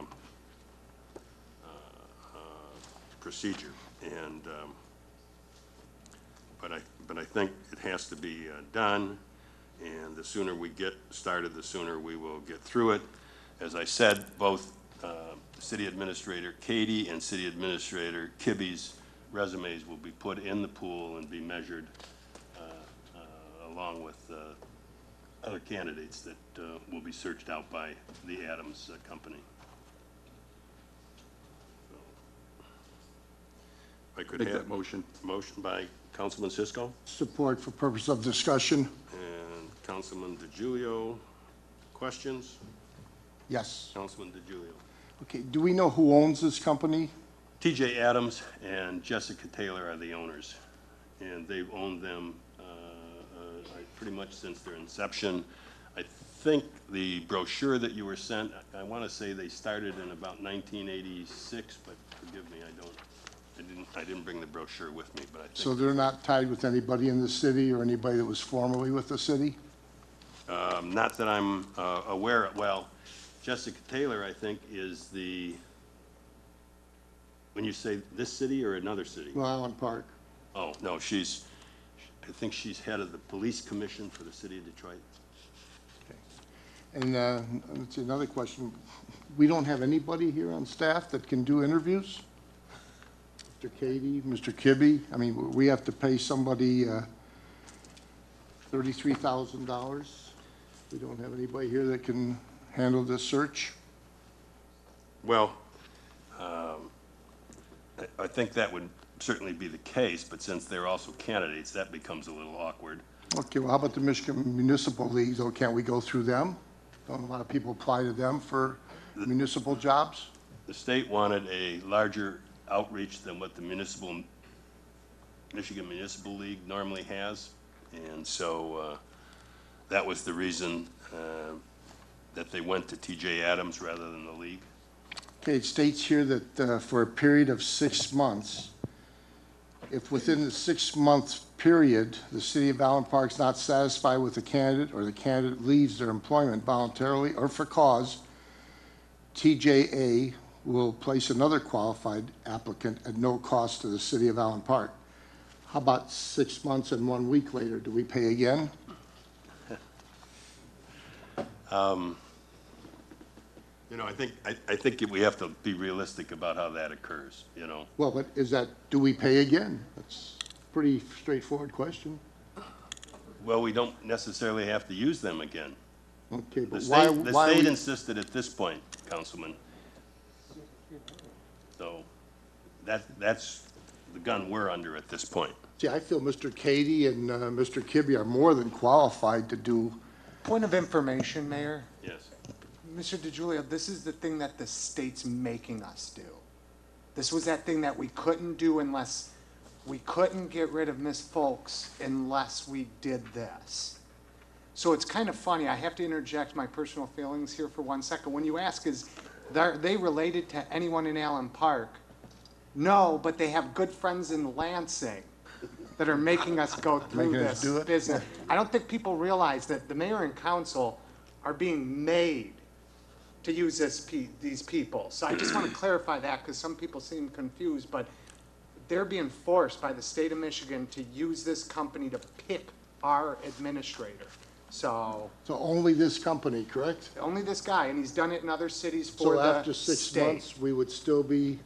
procedure. And but I think it has to be done, and the sooner we get started, the sooner we will get through it. As I said, both City Administrator Katie and City Administrator Kibbe's resumes will be put in the pool and be measured along with other candidates that will be searched out by the Adams company. So, if I could Make have that motion. motion by Councilman Cisco Support for purpose of discussion? and Councilman DeGiulio. Questions? Yes. Councilman DeGiulio. Okay, do we know who owns this company? TJ Adams and Jessica Taylor are the owners, and they've owned them pretty much since their inception. I think the brochure that you were sent, I want to say they started in about 1986, but forgive me, I didn't bring the brochure with me, but I think. So they're not tied with anybody in the city or anybody that was formerly with the city? Not that I'm aware of. Well, Jessica Taylor, I think, is the, when you say this city or another city? Well, Allen Park. Oh, no, I think she's head of the police commission for the city of Detroit. And let's see, another question. We don't have anybody here on staff that can do interviews? Mr. Cady, Mr. Kibbe? I mean, we have to pay somebody $33,000. We don't have anybody here that can handle this search? Well, I think that would certainly be the case, but since they're also candidates, that becomes a little awkward. Okay, well, how about the Michigan Municipal Leagues? Oh, can't we go through them? Don't a lot of people apply to them for municipal jobs? The state wanted a larger outreach than what the Michigan Municipal League normally has, and so that was the reason that they went to T.J. Adams rather than the league. Okay, it states here that for a period of 6 months, if within the 6-month period, the city of Allen Park is not satisfied with the candidate or the candidate leaves their employment voluntarily or for cause, TJA will place another qualified applicant at no cost to the city of Allen Park. How about 6 months and 1 week later? Do we pay again? You know, I think we have to be realistic about how that occurs, you know. Well, but do we pay again? That's a pretty straightforward question. Well, we don't necessarily have to use them again. Okay, but The state insisted at this point, Councilman. So that's the gun we're under at this point. See, I feel Mr. Cady and Mr. Kibbe are more than qualified to do. Point of information, Mayor. Yes. Mr. DiGiulio, this is the thing that the state's making us do. This was that thing that we couldn't do unless, we couldn't get rid of Miss Folks unless we did this. So it's kind of funny, I have to interject my personal feelings here for 1 second. When you ask, are they related to anyone in Allen Park? No, but they have good friends in Lansing that are making us go through Making us this do it? business. I don't think people realize that the mayor and council are being made to use these people. So I just want to clarify that because some people seem confused, but they're being forced by the state of Michigan to use this company to pick our administrator. So only this company, correct? only this guy, and he's done it in other cities for So the after 6 state. months, we would still be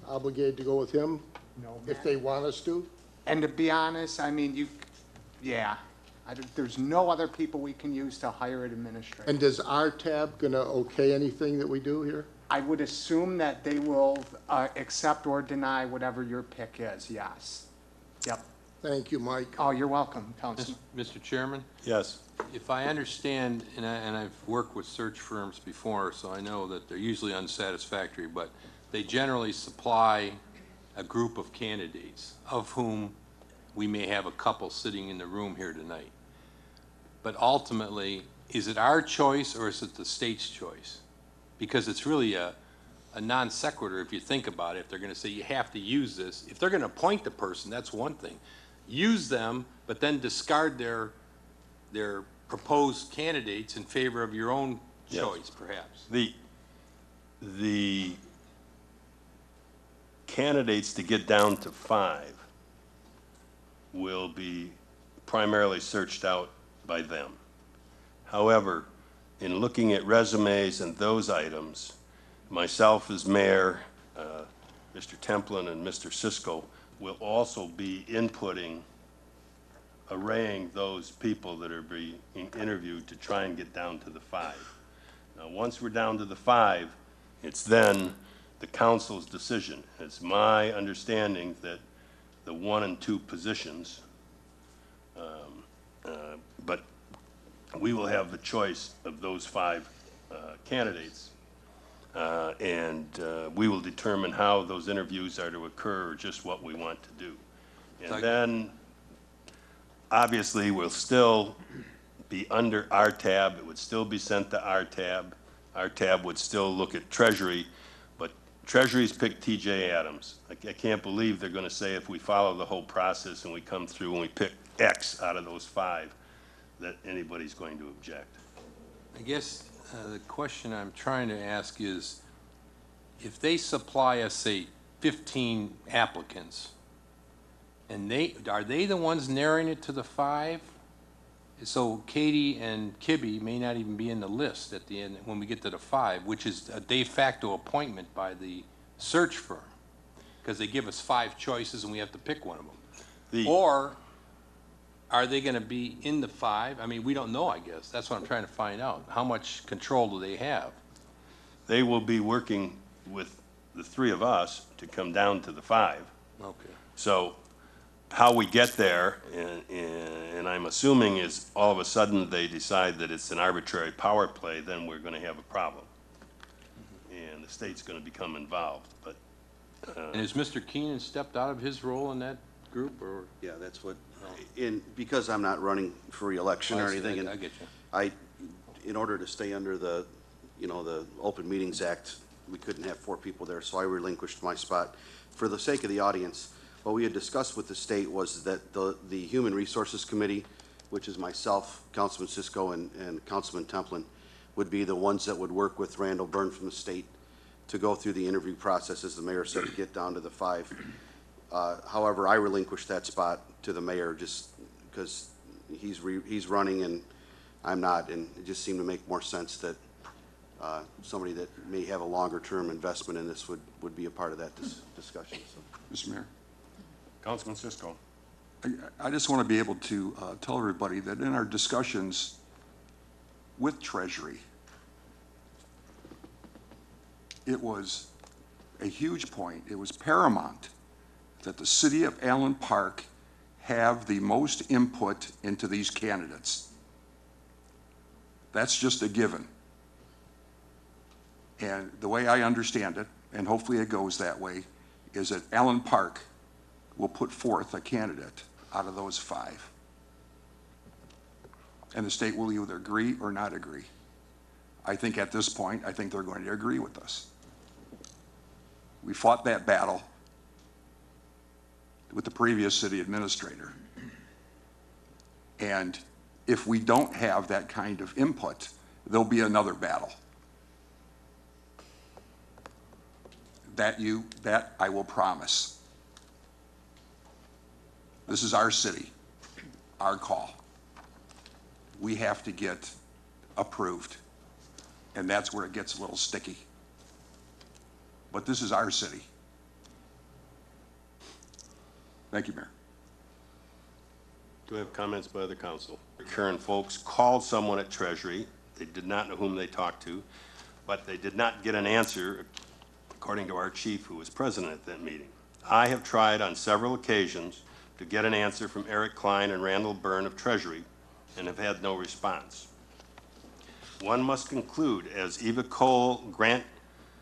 obligated to go with him? No, If they want us to? And to be honest, I mean, there's no other people we can use to hire an administrator. And does our tab gonna okay anything that we do here? I would assume that they will accept or deny whatever your pick is, yes. Yep. Thank you, Mike. Oh, you're welcome, Councilman. Mr. Chairman, Yes. if I understand, and I've worked with search firms before, so I know that they're usually unsatisfactory, but they generally supply a group of candidates, of whom we may have a couple sitting in the room here tonight. But ultimately, is it our choice or is it the state's choice? Because it's really a non sequitur if you think about it. If they're going to say you have to use this, if they're going to appoint the person, that's one thing. Use them, but then discard their proposed candidates in favor of your own choice, perhaps. The candidates to get down to 5 will be primarily searched out by them. However, in looking at resumes and those items, myself as mayor, Mr. Templin and Mr. Sisko will also be inputting, arraying those people that are being interviewed to try and get down to the 5. Now, once we're down to the 5, it's then the council's decision. It's my understanding that the 1 and 2 positions, but we will have the choice of those 5 candidates, and we will determine how those interviews are to occur or just what we want to do. And then, obviously, we'll still be under our tab. It would still be sent to our tab. Our tab would still look at Treasury, but Treasury's picked TJ Adams. I can't believe they're going to say if we follow the whole process and we come through and we pick X out of those 5, that anybody's going to object. I guess the question I'm trying to ask is, if they supply us, say, 15 applicants, and are they the ones narrowing it to the 5? So Katie and Kibbe may not even be in the list at the end when we get to the 5, which is a de facto appointment by the search firm, because they give us 5 choices and we have to pick one of them. Or are they going to be in the 5? I mean, we don't know, I guess. That's what I'm trying to find out. How much control do they have? They will be working with the 3 of us to come down to the 5. Okay. So how we get there, and I'm assuming is all of a sudden they decide that it's an arbitrary power play, then we're going to have a problem. And the state's going to become involved. But And has Mr. Keenan stepped out of his role in that group, or? Yeah, that's what, because I'm not running for reelection or anything. I get you. In order to stay under the, the Open Meetings Act, we couldn't have 4 people there, so I relinquished my spot. For the sake of the audience, what we had discussed with the state was that the Human Resources Committee, which is myself, Councilman Cisco, and Councilman Templin, would be the ones that would work with Randall Byrne from the state to go through the interview process, as the mayor said, to get down to the 5. However, I relinquished that spot to the mayor just because he's running and I'm not, and it just seemed to make more sense that somebody that may have a longer-term investment in this would be a part of that discussion. So. Mr. Mayor, Councilman Cisco. I just want to be able to tell everybody that in our discussions with Treasury, it was a huge point, it was paramount that the city of Allen Park have the most input into these candidates. That's just a given. And the way I understand it, and hopefully it goes that way, is that Allen Park will put forth a candidate out of those 5. And the state will either agree or not agree. I think at this point, I think they're going to agree with us. We fought that battle with the previous city administrator. And if we don't have that kind of input, there'll be another battle. That I will promise. This is our city, our call. We have to get approved, and that's where it gets a little sticky. But this is our city. Thank you, Mayor. Do we have comments by the council? Current folks called someone at Treasury. They did not know whom they talked to, but they did not get an answer, according to our chief, who was president at that meeting. I have tried on several occasions to get an answer from Eric Klein and Randall Byrne of Treasury and have had no response. One must conclude, as Eva Cole, grant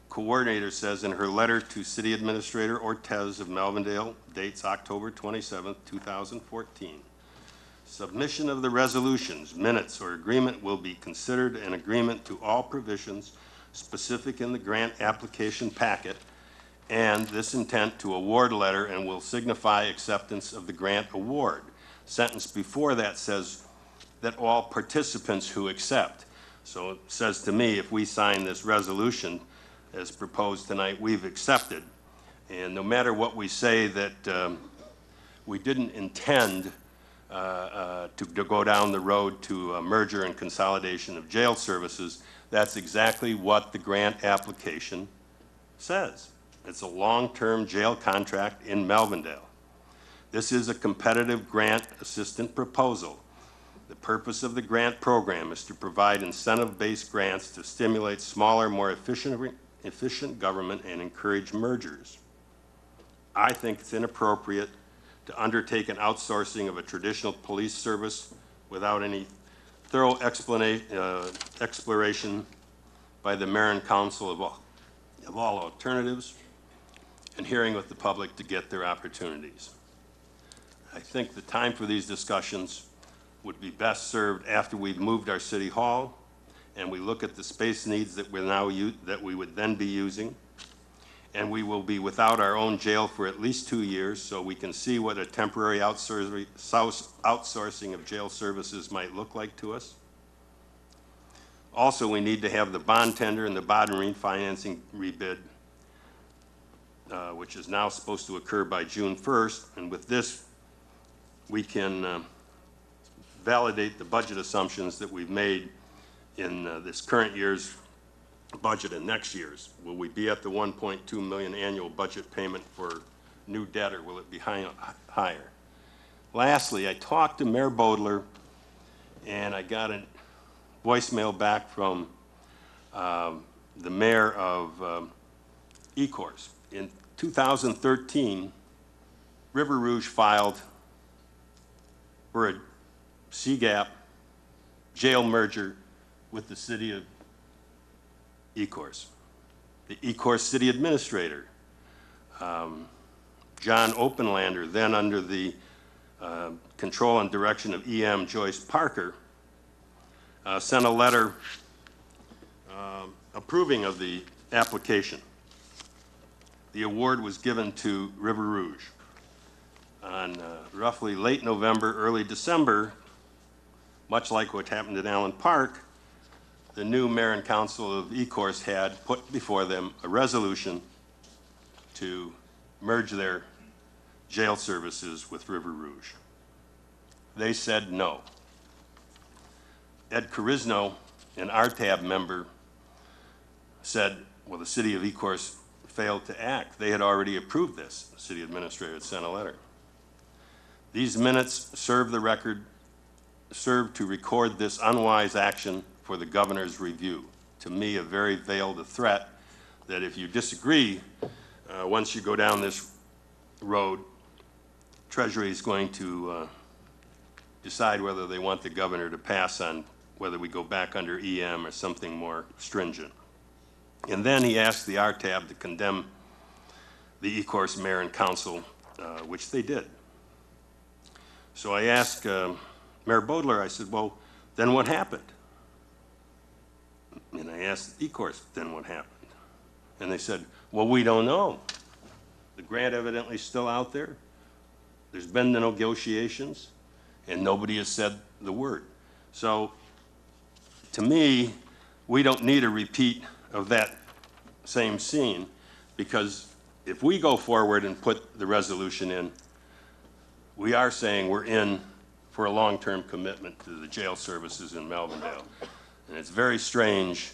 coordinator, says in her letter to City Administrator Ortez of Melvindale, dates October 27, 2014, submission of the resolutions, minutes, or agreement will be considered an agreement to all provisions specific in the grant application packet and this intent to award letter and will signify acceptance of the grant award. Sentence before that says that all participants who accept. So it says to me, if we sign this resolution as proposed tonight, we've accepted. And no matter what we say that we didn't intend to go down the road to a merger and consolidation of jail services, that's exactly what the grant application says. It's a long-term jail contract in Melvindale. This is a competitive grant assistant proposal. The purpose of the grant program is to provide incentive-based grants to stimulate smaller, more efficient government and encourage mergers. I think it's inappropriate to undertake an outsourcing of a traditional police service without any thorough exploration by the mayor and council of all alternatives and hearing with the public to get their opportunities. I think the time for these discussions would be best served after we've moved our city hall and we look at the space needs that that we would then be using. And we will be without our own jail for at least 2 years, so we can see what a temporary outsourcing of jail services might look like to us. Also, we need to have the bond tender and the bond refinancing rebid, which is now supposed to occur by June 1st. And with this, we can validate the budget assumptions that we've made in this current year's budget and next year's. Will we be at the 1.2 million annual budget payment for new debt, or will it be higher? Lastly, I talked to Mayor Bodler, and I got a voicemail back from the mayor of Ecorse. In 2013, River Rouge filed for a CGAP jail merger with the city of Ecorse. The Ecorse city administrator, John Openlander, then under the control and direction of E.M. Joyce Parker, sent a letter approving of the application. The award was given to River Rouge. On roughly late November, early December, much like what happened at Allen Park, the new mayor and council of Ecorse had put before them a resolution to merge their jail services with River Rouge. They said no. Ed Carisno, an RTAB member, said, well, the city of Ecorse failed to act. They had already approved this. The city administrator had sent a letter. These minutes serve to record this unwise action for the governor's review. To me, a very veiled threat that if you disagree, once you go down this road, Treasury is going to decide whether they want the governor to pass on whether we go back under EM or something more stringent. And then he asked the RTAB to condemn the Ecorse mayor and council, which they did. So I asked Mayor Bodler, I said, well, then what happened? And I asked Ecorse, then what happened? And they said, well, we don't know. The grant evidently is still out there. There's been the negotiations, and nobody has said the word. So to me, we don't need a repeat of that same scene, because if we go forward and put the resolution in, we are saying we're in for a long-term commitment to the jail services in Melvindale. And it's very strange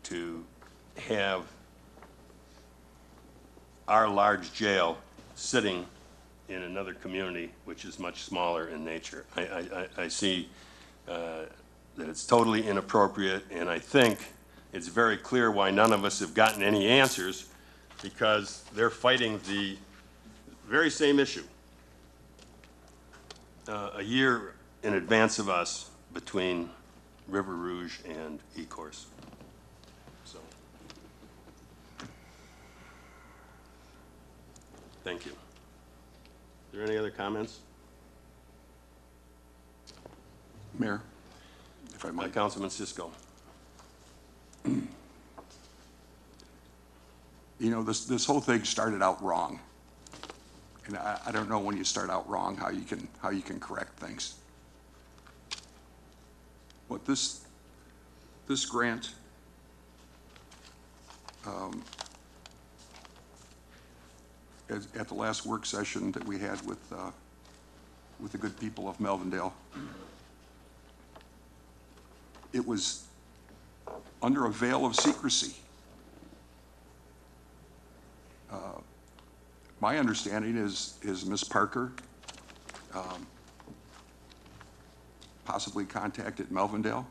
to have our large jail sitting in another community which is much smaller in nature. I see that it's totally inappropriate, and I think it's very clear why none of us have gotten any answers, because they're fighting the very same issue a year in advance of us between River Rouge and Ecorse. So, thank you. Are there any other comments? Mayor, if I might. Councilman Cisco. You know, this whole thing started out wrong. And I don't know when you start out wrong how you can correct things. But this grant at the last work session that we had with the good people of Melvindale, it was under a veil of secrecy. My understanding is Ms. Parker possibly contacted Melvindale.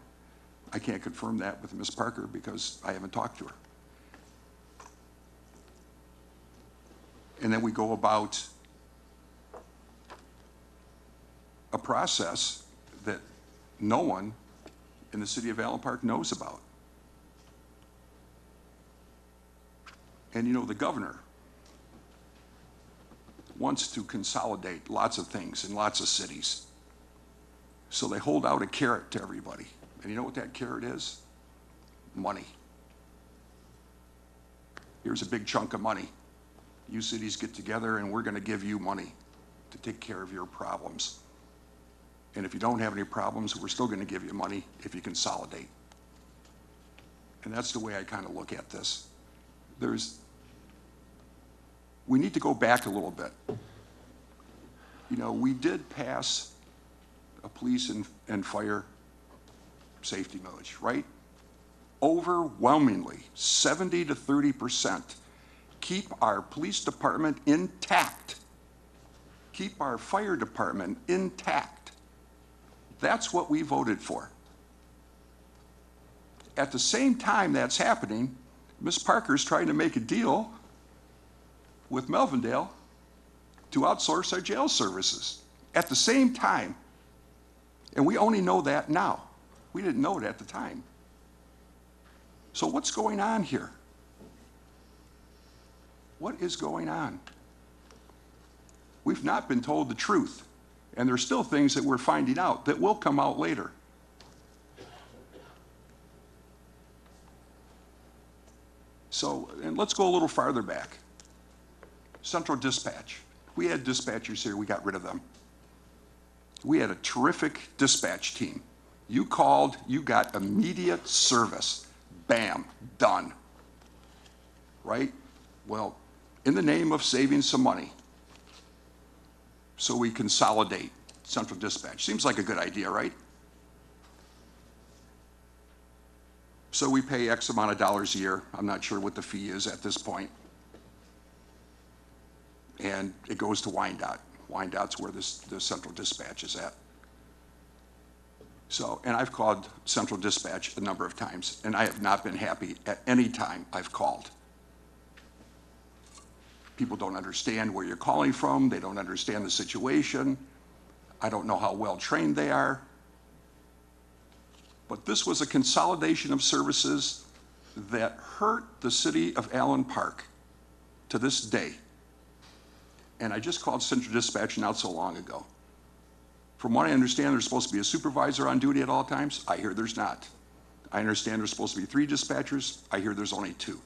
I can't confirm that with Ms. Parker because I haven't talked to her. And then we go about a process that no one in the city of Allen Park knows about. And you know, the governor wants to consolidate lots of things in lots of cities. So they hold out a carrot to everybody. And you know what that carrot is? Money. Here's a big chunk of money. You cities get together and we're going to give you money to take care of your problems. And if you don't have any problems, we're still going to give you money if you consolidate. And that's the way I kind of look at this. We need to go back a little bit. You know, we did pass a police and fire safety millage, right? Overwhelmingly, 70 to 30%, keep our police department intact, keep our fire department intact. That's what we voted for. At the same time that's happening, Ms. Parker's trying to make a deal with Melvindale to outsource our jail services at the same time. And we only know that now. We didn't know it at the time. So what's going on here? What is going on? We've not been told the truth, and there's still things that we're finding out that will come out later. So, and let's go a little farther back. Central Dispatch. We had dispatchers here, we got rid of them. We had a terrific dispatch team. You called, you got immediate service. Bam, done. Right? Well, in the name of saving some money, so we consolidate Central Dispatch. Seems like a good idea, right? So we pay X amount of dollars a year. I'm not sure what the fee is at this point. And it goes to Wyandotte. Wyandott's where the Central Dispatch is at. So, and I've called Central Dispatch a number of times, and I have not been happy at any time I've called. People don't understand where you're calling from. They don't understand the situation. I don't know how well trained they are. But this was a consolidation of services that hurt the city of Allen Park to this day. And I just called Central Dispatch not so long ago. From what I understand, there's supposed to be a supervisor on duty at all times. I hear there's not. I understand there's supposed to be 3 dispatchers. I hear there's only 2.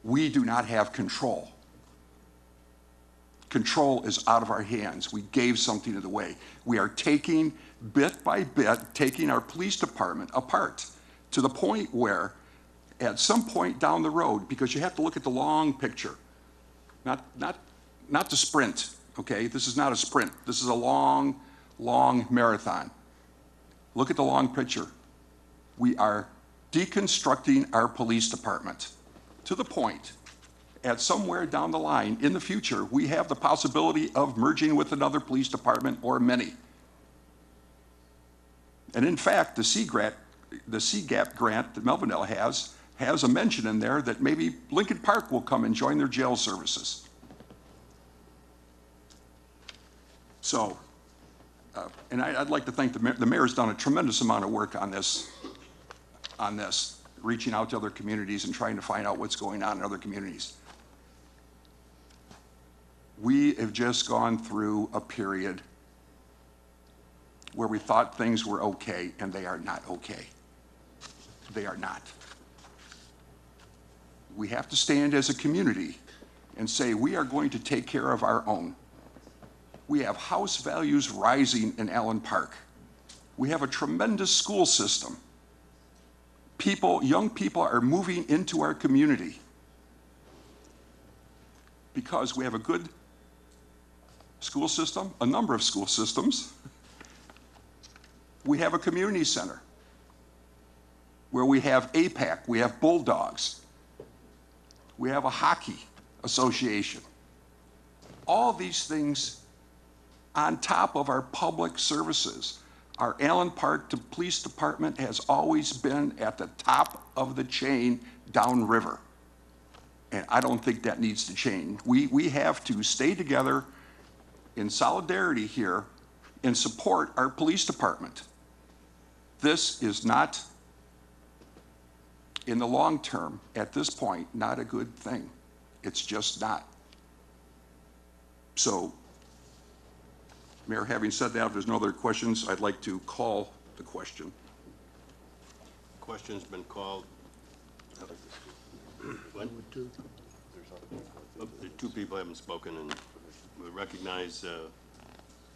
We do not have control. Control is out of our hands. We gave something away. We are taking, bit by bit, taking our police department apart to the point where, at some point down the road, because you have to look at the long picture, not the sprint, okay? This is not a sprint. This is a long, long marathon. Look at the long picture. We are deconstructing our police department to the point, at somewhere down the line in the future, we have the possibility of merging with another police department or many. And in fact, the CGAP grant that Melvindale has a mention in there that maybe Lincoln Park will come and join their jail services. So, and I'd like to thank the mayor's done a tremendous amount of work on this, reaching out to other communities and trying to find out what's going on in other communities. We have just gone through a period where we thought things were okay, and they are not okay. They are not. We have to stand as a community and say we are going to take care of our own. We have house values rising in Allen Park. We have a tremendous school system. Young people are moving into our community because we have a good school system, a number of school systems. We have a community center where we have APAC, we have Bulldogs, we have a hockey association. All these things on top of our public services. Our Allen Park Police Department has always been at the top of the chain downriver. And I don't think that needs to change. We have to stay together in solidarity here and support our police department. This is not, in the long term, at this point, not a good thing. It's just not. So, Mayor, having said that, if there's no other questions, I'd like to call the question. Question's been called. What? Oh, the two people haven't spoken, and we recognize,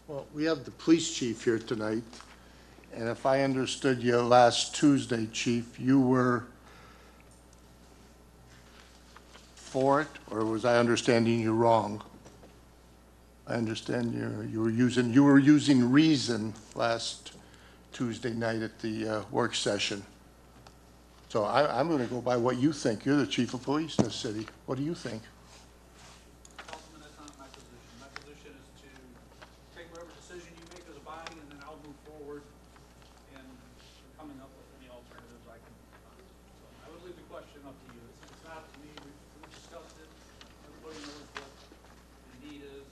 Well, we have the police chief here tonight, and if I understood you last Tuesday, chief, you were for it, or was I understanding you wrong? I understand you were using reason last Tuesday night at the work session. So I'm going to go by what you think. You're the chief of police in the city. What do you think? Councilman, that's not my position. My position is to take whatever decision you make as a body, and then I'll move forward in coming up with any alternatives I can find. So I would leave the question up to you. It's not up to me. We've discussed it. Everybody knows what the need is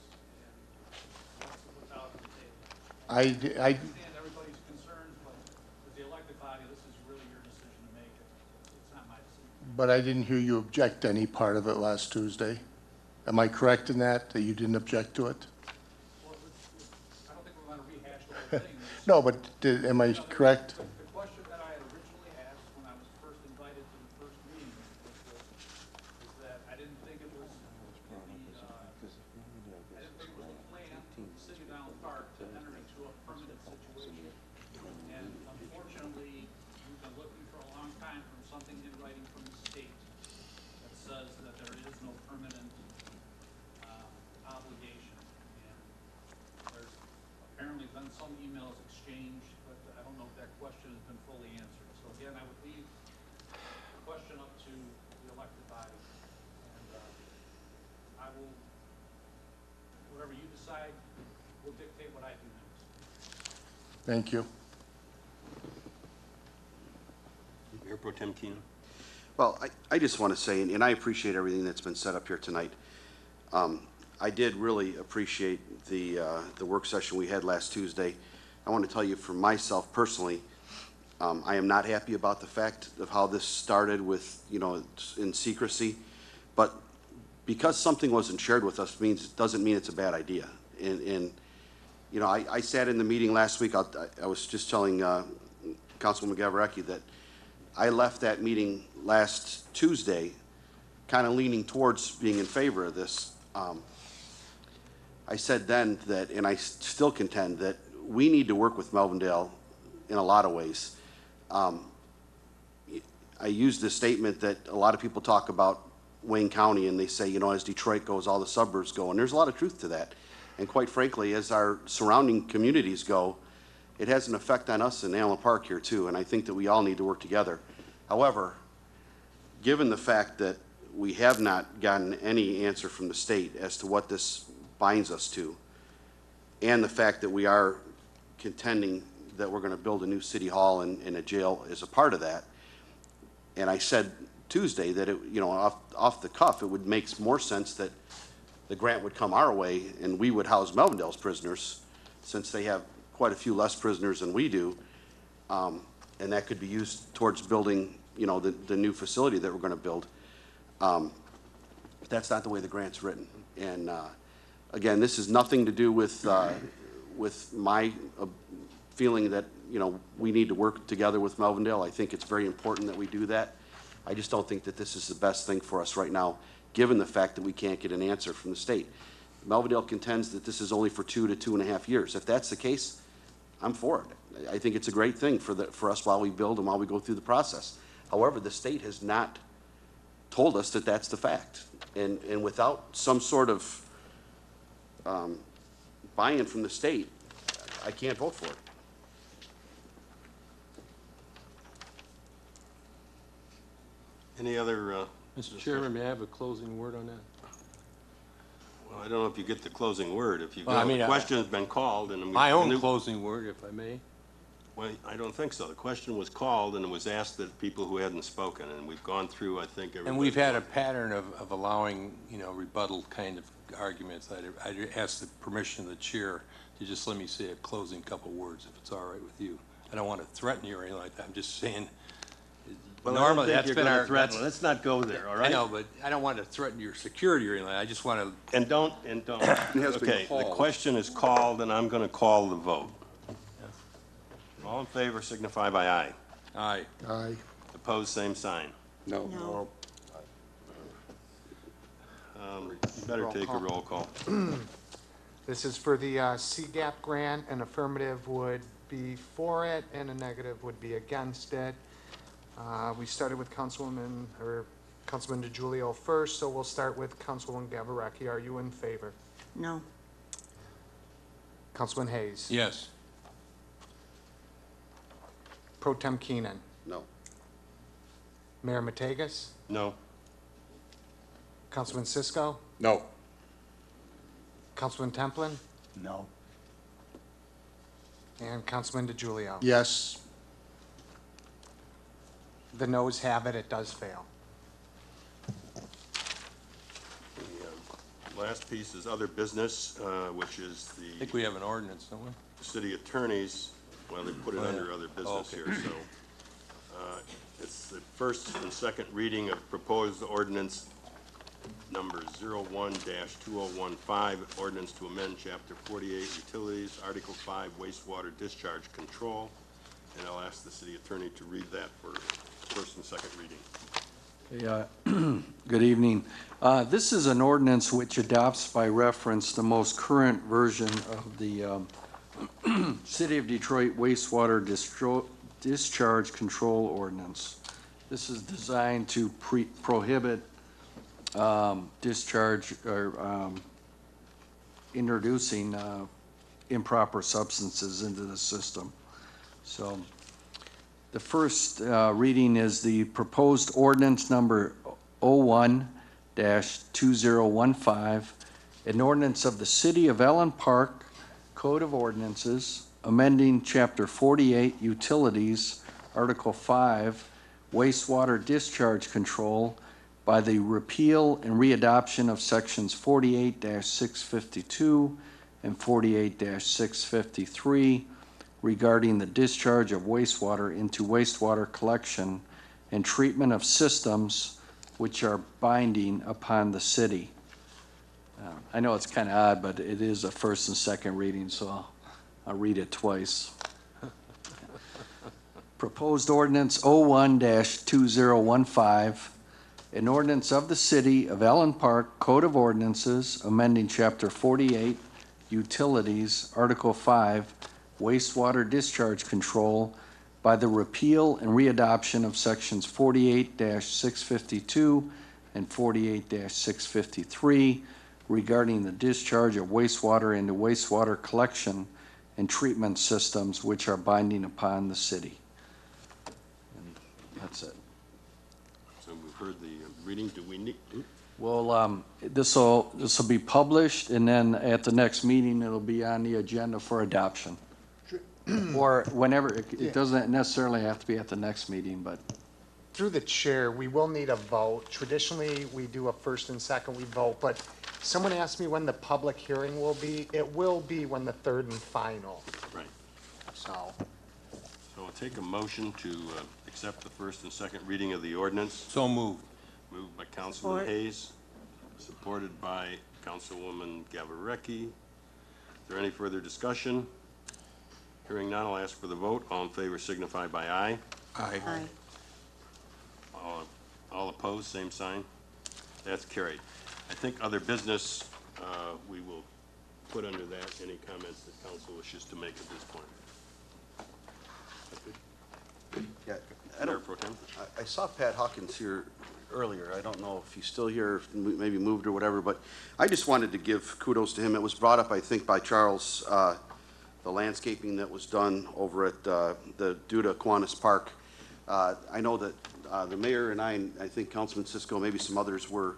and what's out on the table. I understand everybody's concerns, but as the elected body, this is really your decision to make. It's not my decision. But I didn't hear you object to any part of it last Tuesday. Am I correct in that you didn't object to it? Well, I don't think we're going to rehash the whole thing. No, but am I correct? The question that I had originally asked when I was first invited to the first meeting was that I didn't think it was the plan of the city of Allen Park to enter into a permanent situation. And unfortunately, we've been looking for a long time for something in writing from the state that says that there is no permanent obligation. And there's apparently been some emails exchanged, but I don't know if that question has been fully answered. So again, I would leave the question up to the elected body. And I will, whatever you decide, will dictate what I do next. Thank you. Mayor Pro Tem Keenan. Well, I just want to say, and I appreciate everything that's been set up here tonight. I did really appreciate the work session we had last Tuesday. I want to tell you for myself personally, I am not happy about the fact of how this started with, in secrecy. But because something wasn't shared with us doesn't mean it's a bad idea. And I sat in the meeting last week. I was just telling Councilman Gavarecki that I left that meeting last Tuesday kind of leaning towards being in favor of this. I said then that, and I still contend, that we need to work with Melvindale in a lot of ways. I used the statement that a lot of people talk about Wayne County, and they say, as Detroit goes, all the suburbs go, and there's a lot of truth to that. And quite frankly, as our surrounding communities go, it has an effect on us in Allen Park here too, and I think that we all need to work together. However, given the fact that we have not gotten any answer from the state as to what this binds us to, and the fact that we are contending that we're going to build a new city hall and a jail as a part of that, and I said Tuesday that off the cuff, it would make more sense that the grant would come our way and we would house Melvindale's prisoners, since they have quite a few less prisoners than we do, and that could be used towards building, the new facility that we're going to build. But that's not the way the grant's written. And again, this has nothing to do with my feeling that we need to work together with Melvindale. I think it's very important that we do that. I just don't think that this is the best thing for us right now, given the fact that we can't get an answer from the state. Melvindale contends that this is only for 2 to 2.5 years. If that's the case, I'm for it. I think it's a great thing for us while we build and while we go through the process. However, the state has not told us that that's the fact. And without some sort of buy-in from the state, I can't vote for it. Any other? Mr. Chairman, may I have a closing word on that? Well, I don't know if you get the closing word. If you Well, I go, mean, the question's been called, and My own closing word, if I may. Well, I don't think so. The question was called, and it was asked at people who hadn't spoken, and we've gone through, I think, everybody. And we've had a pattern of allowing, rebuttal kind of arguments. I'd ask the permission of the chair to just let me say a closing couple words, if it's all right with you. I don't want to threaten you or anything like that. I'm just saying, Well, I don't Normally, think that's you're been gonna our, threaten. that's, Let's not go there, all right? I know, but I don't want to threaten your security or anything. I just want to, And don't. It has been Okay, the called. question is called, and I'm gonna call the vote. All in favor signify by aye. aye. Aye. Opposed, same sign. No. No. You better take a roll call. This is for the CGAP grant. An affirmative would be for it, and a negative would be against it. We started with Councilman DeGiulio first, so we'll start with Councilwoman Gavarecki. Are you in favor? No. Councilman Hayes? Yes. Pro Tem Keenan? No. Mayor Mategas? No. Councilman Cisco? No. Councilman Templin? No. And Councilman DeGiulio? Yes. The noes have it, it does fail. The last piece is other business, which is I the think we have an ordinance, don't we? city attorneys, well, they put it under other business okay. here, so. It's the first and second reading of proposed ordinance number 01-2015, ordinance to amend chapter 48 utilities, article 5 wastewater discharge control. And I'll ask the city attorney to read that for first and second reading. Good evening. This is an ordinance which adopts by reference the most current version of the City of Detroit wastewater discharge control ordinance. This is designed to prohibit discharge or introducing improper substances into the system. So the first reading is the proposed ordinance number 01-2015, an ordinance of the City of Allen Park Code of Ordinances, amending Chapter 48 Utilities, Article 5, Wastewater Discharge Control by the repeal and readoption of Sections 48-652 and 48-653 regarding the discharge of wastewater into wastewater collection and treatment of systems which are binding upon the city. I know it's kind of odd, but it is a first and second reading, so I'll read it twice. Proposed ordinance 01-2015, an ordinance of the City of Allen Park Code of Ordinances, amending Chapter 48, Utilities, Article 5, Wastewater Discharge Control by the repeal and readoption of Sections 48-652 and 48-653 regarding the discharge of wastewater into wastewater collection and treatment systems which are binding upon the city. And that's it. So we've heard the reading. Do we need? Well, this will be published, and then at the next meeting, it'll be on the agenda for adoption. Or whenever, it doesn't necessarily have to be at the next meeting, but. Through the chair, we will need a vote. Traditionally, we do a first and second, we vote, but someone asked me when the public hearing will be. It will be when the third and final. Right. So, So I'll take a motion to accept the first and second reading of the ordinance. So moved. Moved by Councilman Support. Hayes, supported by Councilwoman Gavarecki. Is there any further discussion? Hearing none, I'll ask for the vote. All in favor signify by aye. Aye. Aye. All opposed, same sign. That's carried. I think other business, we will put under that any comments that council wishes to make at this point. Yeah, Mayor Pro Tem? I saw Pat Hawkins here earlier. I don't know if he's still here, if maybe moved or whatever, but I just wanted to give kudos to him. It was brought up, I think, by Charles, the landscaping that was done over at due to Kiwanis Park. I know that the mayor and I think Councilman Cisco, maybe some others were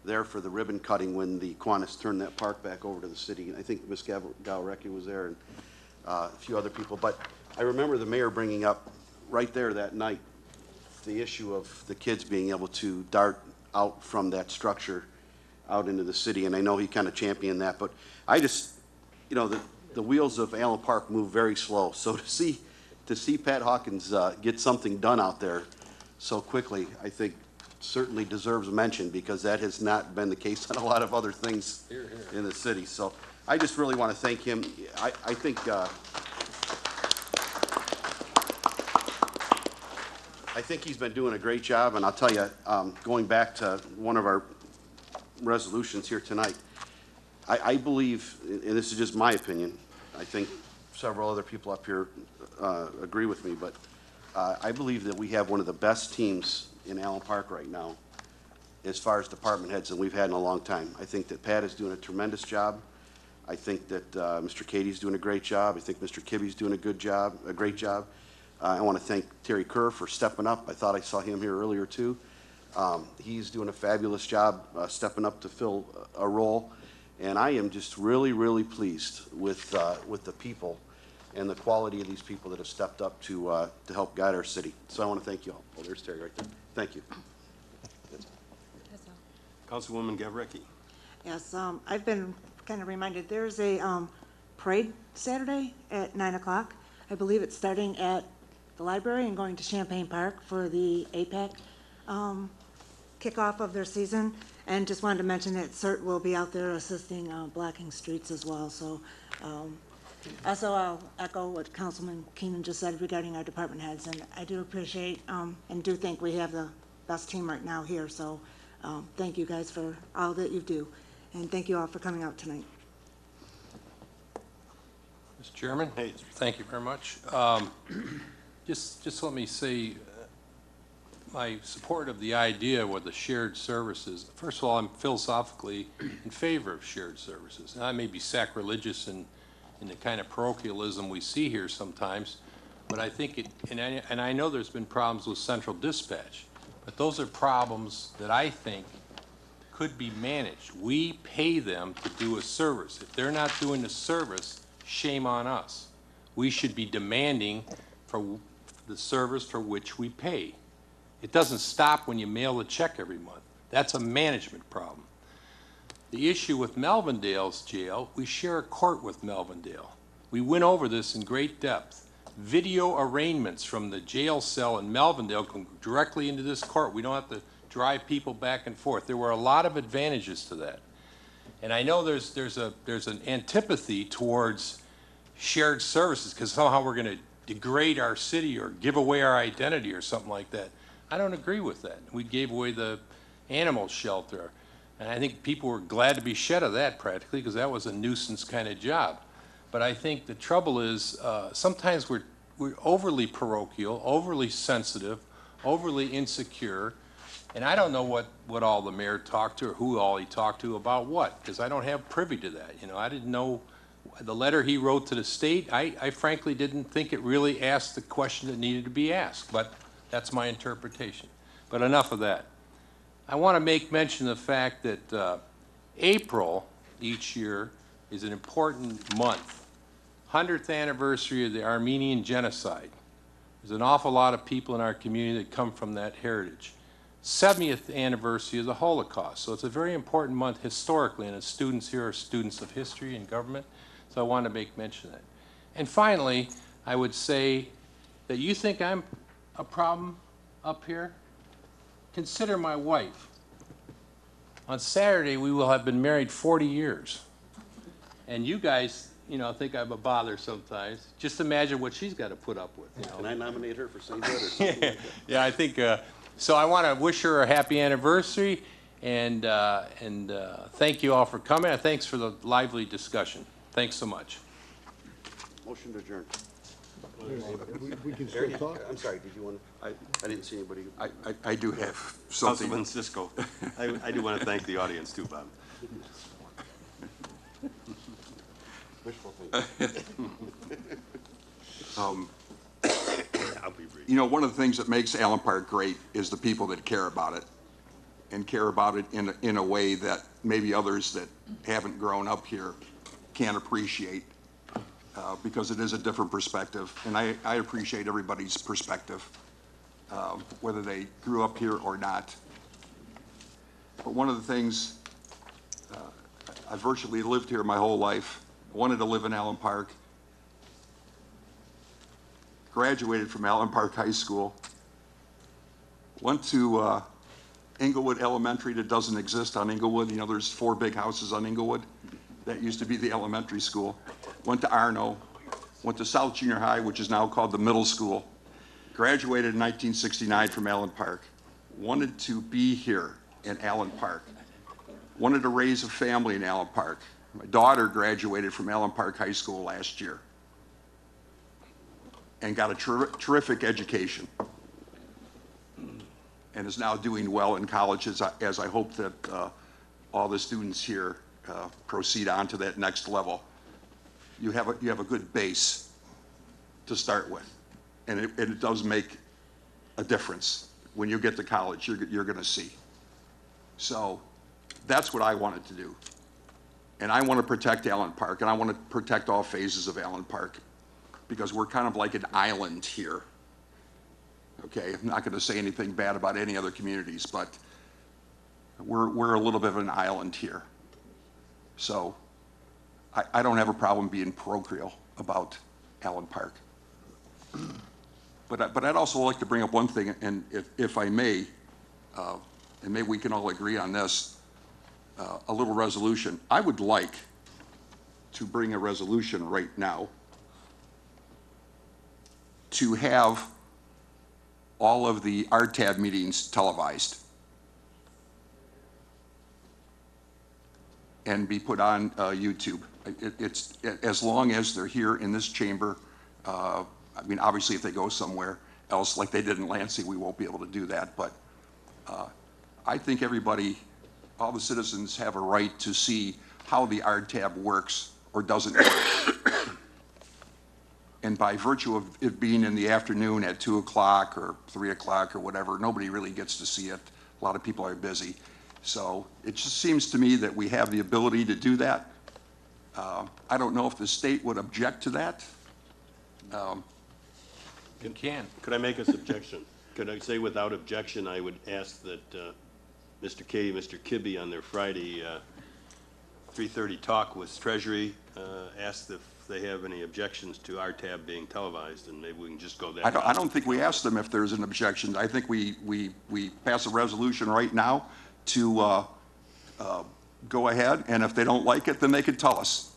there for the ribbon cutting when the Kiwanis turned that park back over to the city. And I think Ms. Gavarecki was there and a few other people. But I remember the mayor bringing up right there that night the issue of the kids being able to dart out from that structure out into the city. And I know he kind of championed that. But I just, you know, the wheels of Allen Park move very slow. So to see Pat Hawkins get something done out there so quickly, I think certainly deserves a mention, because that has not been the case on a lot of other things in the city. So I just really want to thank him. I think he's been doing a great job, and I'll tell you, going back to one of our resolutions here tonight, I believe, and this is just my opinion, I think several other people up here agree with me, but I believe that we have one of the best teams in Allen Park right now as far as department heads than we've had in a long time. I think that Pat is doing a tremendous job. I think that Mr. Katie's doing a great job. I think Mr. Kibbe's doing a great job. I want to thank Terry Kerr for stepping up. I thought I saw him here earlier too. He's doing a fabulous job stepping up to fill a role. And I am just really, really pleased with the people and the quality of these people that have stepped up to help guide our city. So I want to thank you all. Oh, there's Terry right there. Thank you. Councilwoman Gavrecki. Yes, I've been kind of reminded, there's a parade Saturday at 9 o'clock. I believe it's starting at the library and going to Champaign Park for the APAC kickoff of their season. And just wanted to mention that CERT will be out there assisting blocking streets as well. So also I'll echo what Councilman Keenan just said regarding our department heads. And I do appreciate and do think we have the best team right now here. So thank you guys for all that you do. And thank you all for coming out tonight. Mr. Chairman, thank you very much. Just let me say my support of the idea with the shared services. First of all, I'm philosophically in favor of shared services. Now, I may be sacrilegious in the kind of parochialism we see here sometimes, but I think it, and I know there's been problems with central dispatch, but those are problems that I think could be managed. We pay them to do a service. If they're not doing the service, shame on us. We should be demanding for the service for which we pay. It doesn't stop when you mail a check every month. That's a management problem. The issue with Melvindale's jail, we share a court with Melvindale. We went over this in great depth. Video arraignments from the jail cell in Melvindale come directly into this court. We don't have to drive people back and forth. There were a lot of advantages to that. And I know there's an antipathy towards shared services because somehow we're going to degrade our city or give away our identity or something like that. I don't agree with that. We gave away the animal shelter, and I think people were glad to be shed of that practically because that was a nuisance kind of job. But I think the trouble is sometimes we're overly parochial, overly sensitive, overly insecure, and I don't know what all the mayor talked to or who all he talked to about what, because I don't have privy to that. You know, I didn't know the letter he wrote to the state. I frankly didn't think it really asked the question that needed to be asked, but that's my interpretation. But enough of that. I want to make mention of the fact that April each year is an important month. 100th anniversary of the Armenian genocide. There's an awful lot of people in our community that come from that heritage. 70th anniversary of the Holocaust. So it's a very important month historically, and as students here are students of history and government, so I want to make mention of that. And finally, I would say that you think I'm a problem up here? Consider my wife. On Saturday, we will have been married 40 years. And you guys, you know, think I'm a bother sometimes. Just imagine what she's got to put up with. You know? Can I nominate her for sainthood or something like that? Yeah, I think, so I want to wish her a happy anniversary, and thank you all for coming, and thanks for the lively discussion. Thanks so much. Motion to adjourn. We can still talk. I'm sorry, did you want to? I didn't see anybody. I do have something. Councilman Cisco, I do want to thank the audience too, Bob. Wishful thinking. I'll be brief. You know, one of the things that makes Allen Park great is the people that care about it, and care about it in a way that maybe others that haven't grown up here can't appreciate, because it is a different perspective, and I appreciate everybody's perspective, whether they grew up here or not. But one of the things, I virtually lived here my whole life. I wanted to live in Allen Park. Graduated from Allen Park High School. Went to Inglewood Elementary that doesn't exist on Inglewood. You know, there's 4 big houses on Inglewood. That used to be the elementary school. Went to Arno. Went to South Junior High, which is now called the middle school. Graduated in 1969 from Allen Park. Wanted to be here in Allen Park. Wanted to raise a family in Allen Park. My daughter graduated from Allen Park High School last year and got a terrific education and is now doing well in college, as I hope that all the students here proceed on to that next level. You have a good base to start with, and it does make a difference. When you get to college, you're going to see. So that's what I wanted to do. And I want to protect Allen Park, and I want to protect all phases of Allen Park, because we're kind of like an island here. Okay, I'm not going to say anything bad about any other communities, but we're a little bit of an island here. So I don't have a problem being parochial about Allen Park. But I'd also like to bring up one thing, and if I may, and maybe we can all agree on this, a little resolution. I would like to bring a resolution right now to have all of the RTAB meetings televised and be put on YouTube. It's as long as they're here in this chamber. I mean, obviously, if they go somewhere else, like they did in Lansing, we won't be able to do that. But I think everybody, all the citizens, have a right to see how the RTAB works or doesn't work. And by virtue of it being in the afternoon at 2 o'clock or 3 o'clock or whatever, nobody really gets to see it. A lot of people are busy. So it just seems to me that we have the ability to do that. I don't know if the state would object to that. You can. Could I make a suggestion? Could I say without objection, I would ask that Mr. Katie, Mr. Kibbe on their Friday 3:30 talk with Treasury, ask if they have any objections to RTAB being televised, and maybe we can just go that route. I don't think we ask them if there's an objection. I think we pass a resolution right now to go ahead, and if they don't like it, then they can tell us.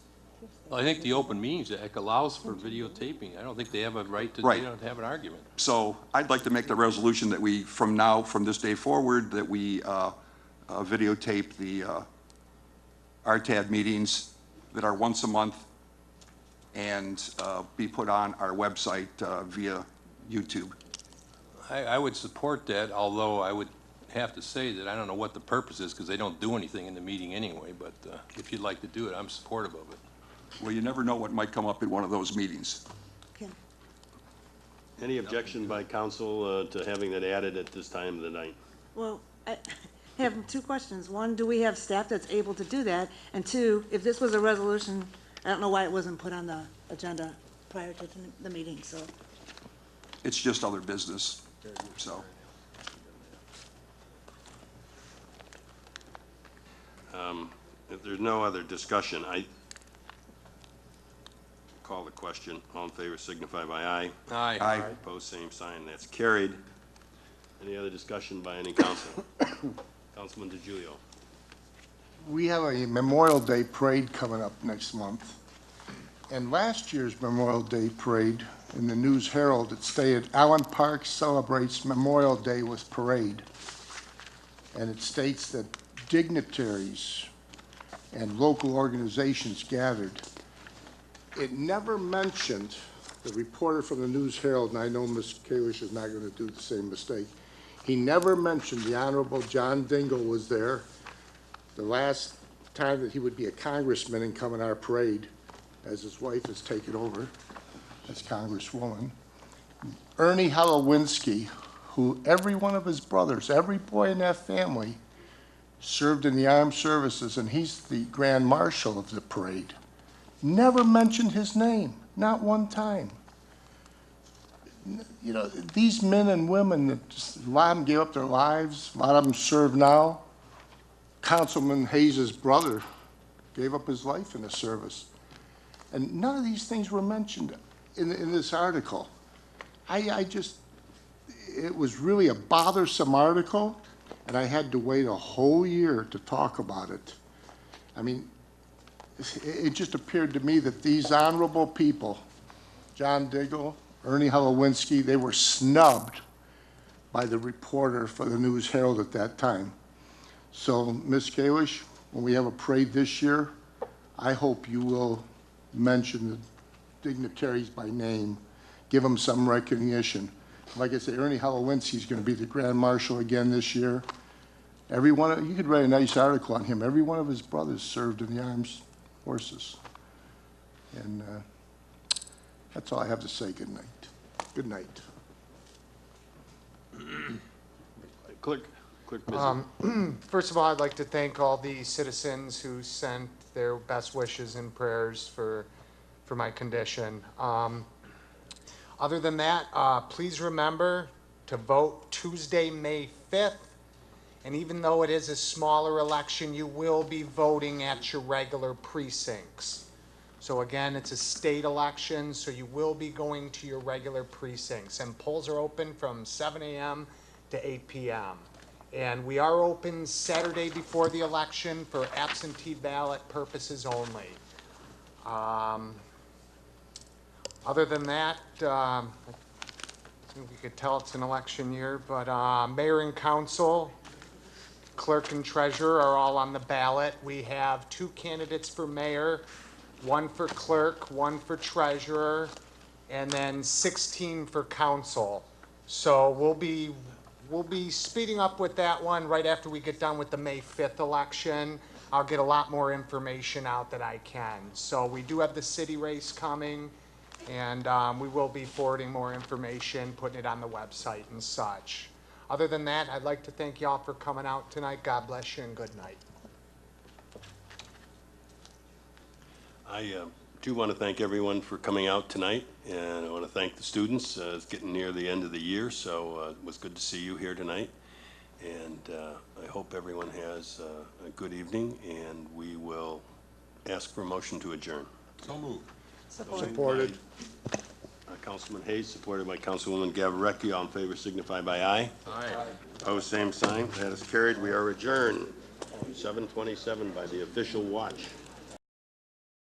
Well, I think the Open Meetings Act allows for videotaping. I don't think they have a right to, Right. they don't have an argument. So I'd like to make the resolution that we, from this day forward, that we videotape the RTAB meetings that are once a month and be put on our website via YouTube. I would support that, although I would have to say that I don't know what the purpose is, because they don't do anything in the meeting anyway, but if you'd like to do it, I'm supportive of it. Well, you never know what might come up in one of those meetings. Okay. Any objection by council to having that added at this time of the night? Well, I have 2 questions. One, do we have staff that's able to do that? And 2, if this was a resolution, I don't know why it wasn't put on the agenda prior to the meeting, so. It's just other business, so. If there's no other discussion, I call the question. All in favor signify by aye. Aye. Aye. Opposed, same sign. That's carried. Any other discussion by any council? Councilman DiGiulio. We have a Memorial Day parade coming up next month. And last year's Memorial Day parade, in the News Herald, it stated, Allen Park celebrates Memorial Day with parade. And it states that dignitaries and local organizations gathered. It never mentioned, the reporter from the News Herald, and I know Ms. Kalish is not going to do the same mistake, he never mentioned the Honorable John Dingell was there the last time that he would be a congressman and come in our parade, as his wife has taken over as Congresswoman. Ernie Halowinski, who every one of his brothers, every boy in that family, served in the armed services, and he's the Grand Marshal of the parade. Never mentioned his name, not one time. You know, these men and women, a lot of them gave up their lives, a lot of them serve now. Councilman Hayes' brother gave up his life in the service. And none of these things were mentioned in this article. I just, it was really a bothersome article, and I had to wait a whole year to talk about it. I mean, it just appeared to me that these honorable people, John Diggle, Ernie Holowinski, they were snubbed by the reporter for the News Herald at that time. So, Ms. Kalish, when we have a parade this year, I hope you will mention the dignitaries by name, give them some recognition. Like I said, Ernie Holowinski is going to be the Grand Marshal again this year. You could write a nice article on him. Every one of his brothers served in the armed forces. And that's all I have to say. Good night. Good night. Clerk Mizzi. First of all, I'd like to thank all the citizens who sent their best wishes and prayers for my condition. Other than that, please remember to vote Tuesday, May 5th. And even though it is a smaller election, you will be voting at your regular precincts. So again, it's a state election, so you will be going to your regular precincts. And polls are open from 7 a.m. to 8 p.m. And we are open Saturday before the election for absentee ballot purposes only. Other than that, I think we could tell it's an election year, but mayor and council, clerk and treasurer are all on the ballot. We have 2 candidates for mayor, 1 for clerk, 1 for treasurer, and then 16 for council. So we'll be speeding up with that one right after we get done with the May 5th election. I'll get a lot more information out that I can. So we do have the city race coming, and we will be forwarding more information, putting it on the website and such. Other than that, I'd like to thank y'all for coming out tonight. God bless you and good night. I do want to thank everyone for coming out tonight, and I want to thank the students. It's getting near the end of the year, so it was good to see you here tonight. And I hope everyone has a good evening, and we will ask for a motion to adjourn. So moved. Supported. Councilman Hayes, supported by Councilwoman Gavarecki. All in favor signify by aye. Aye. Opposed, same sign. That is carried. We are adjourned. 7:27 by the official watch.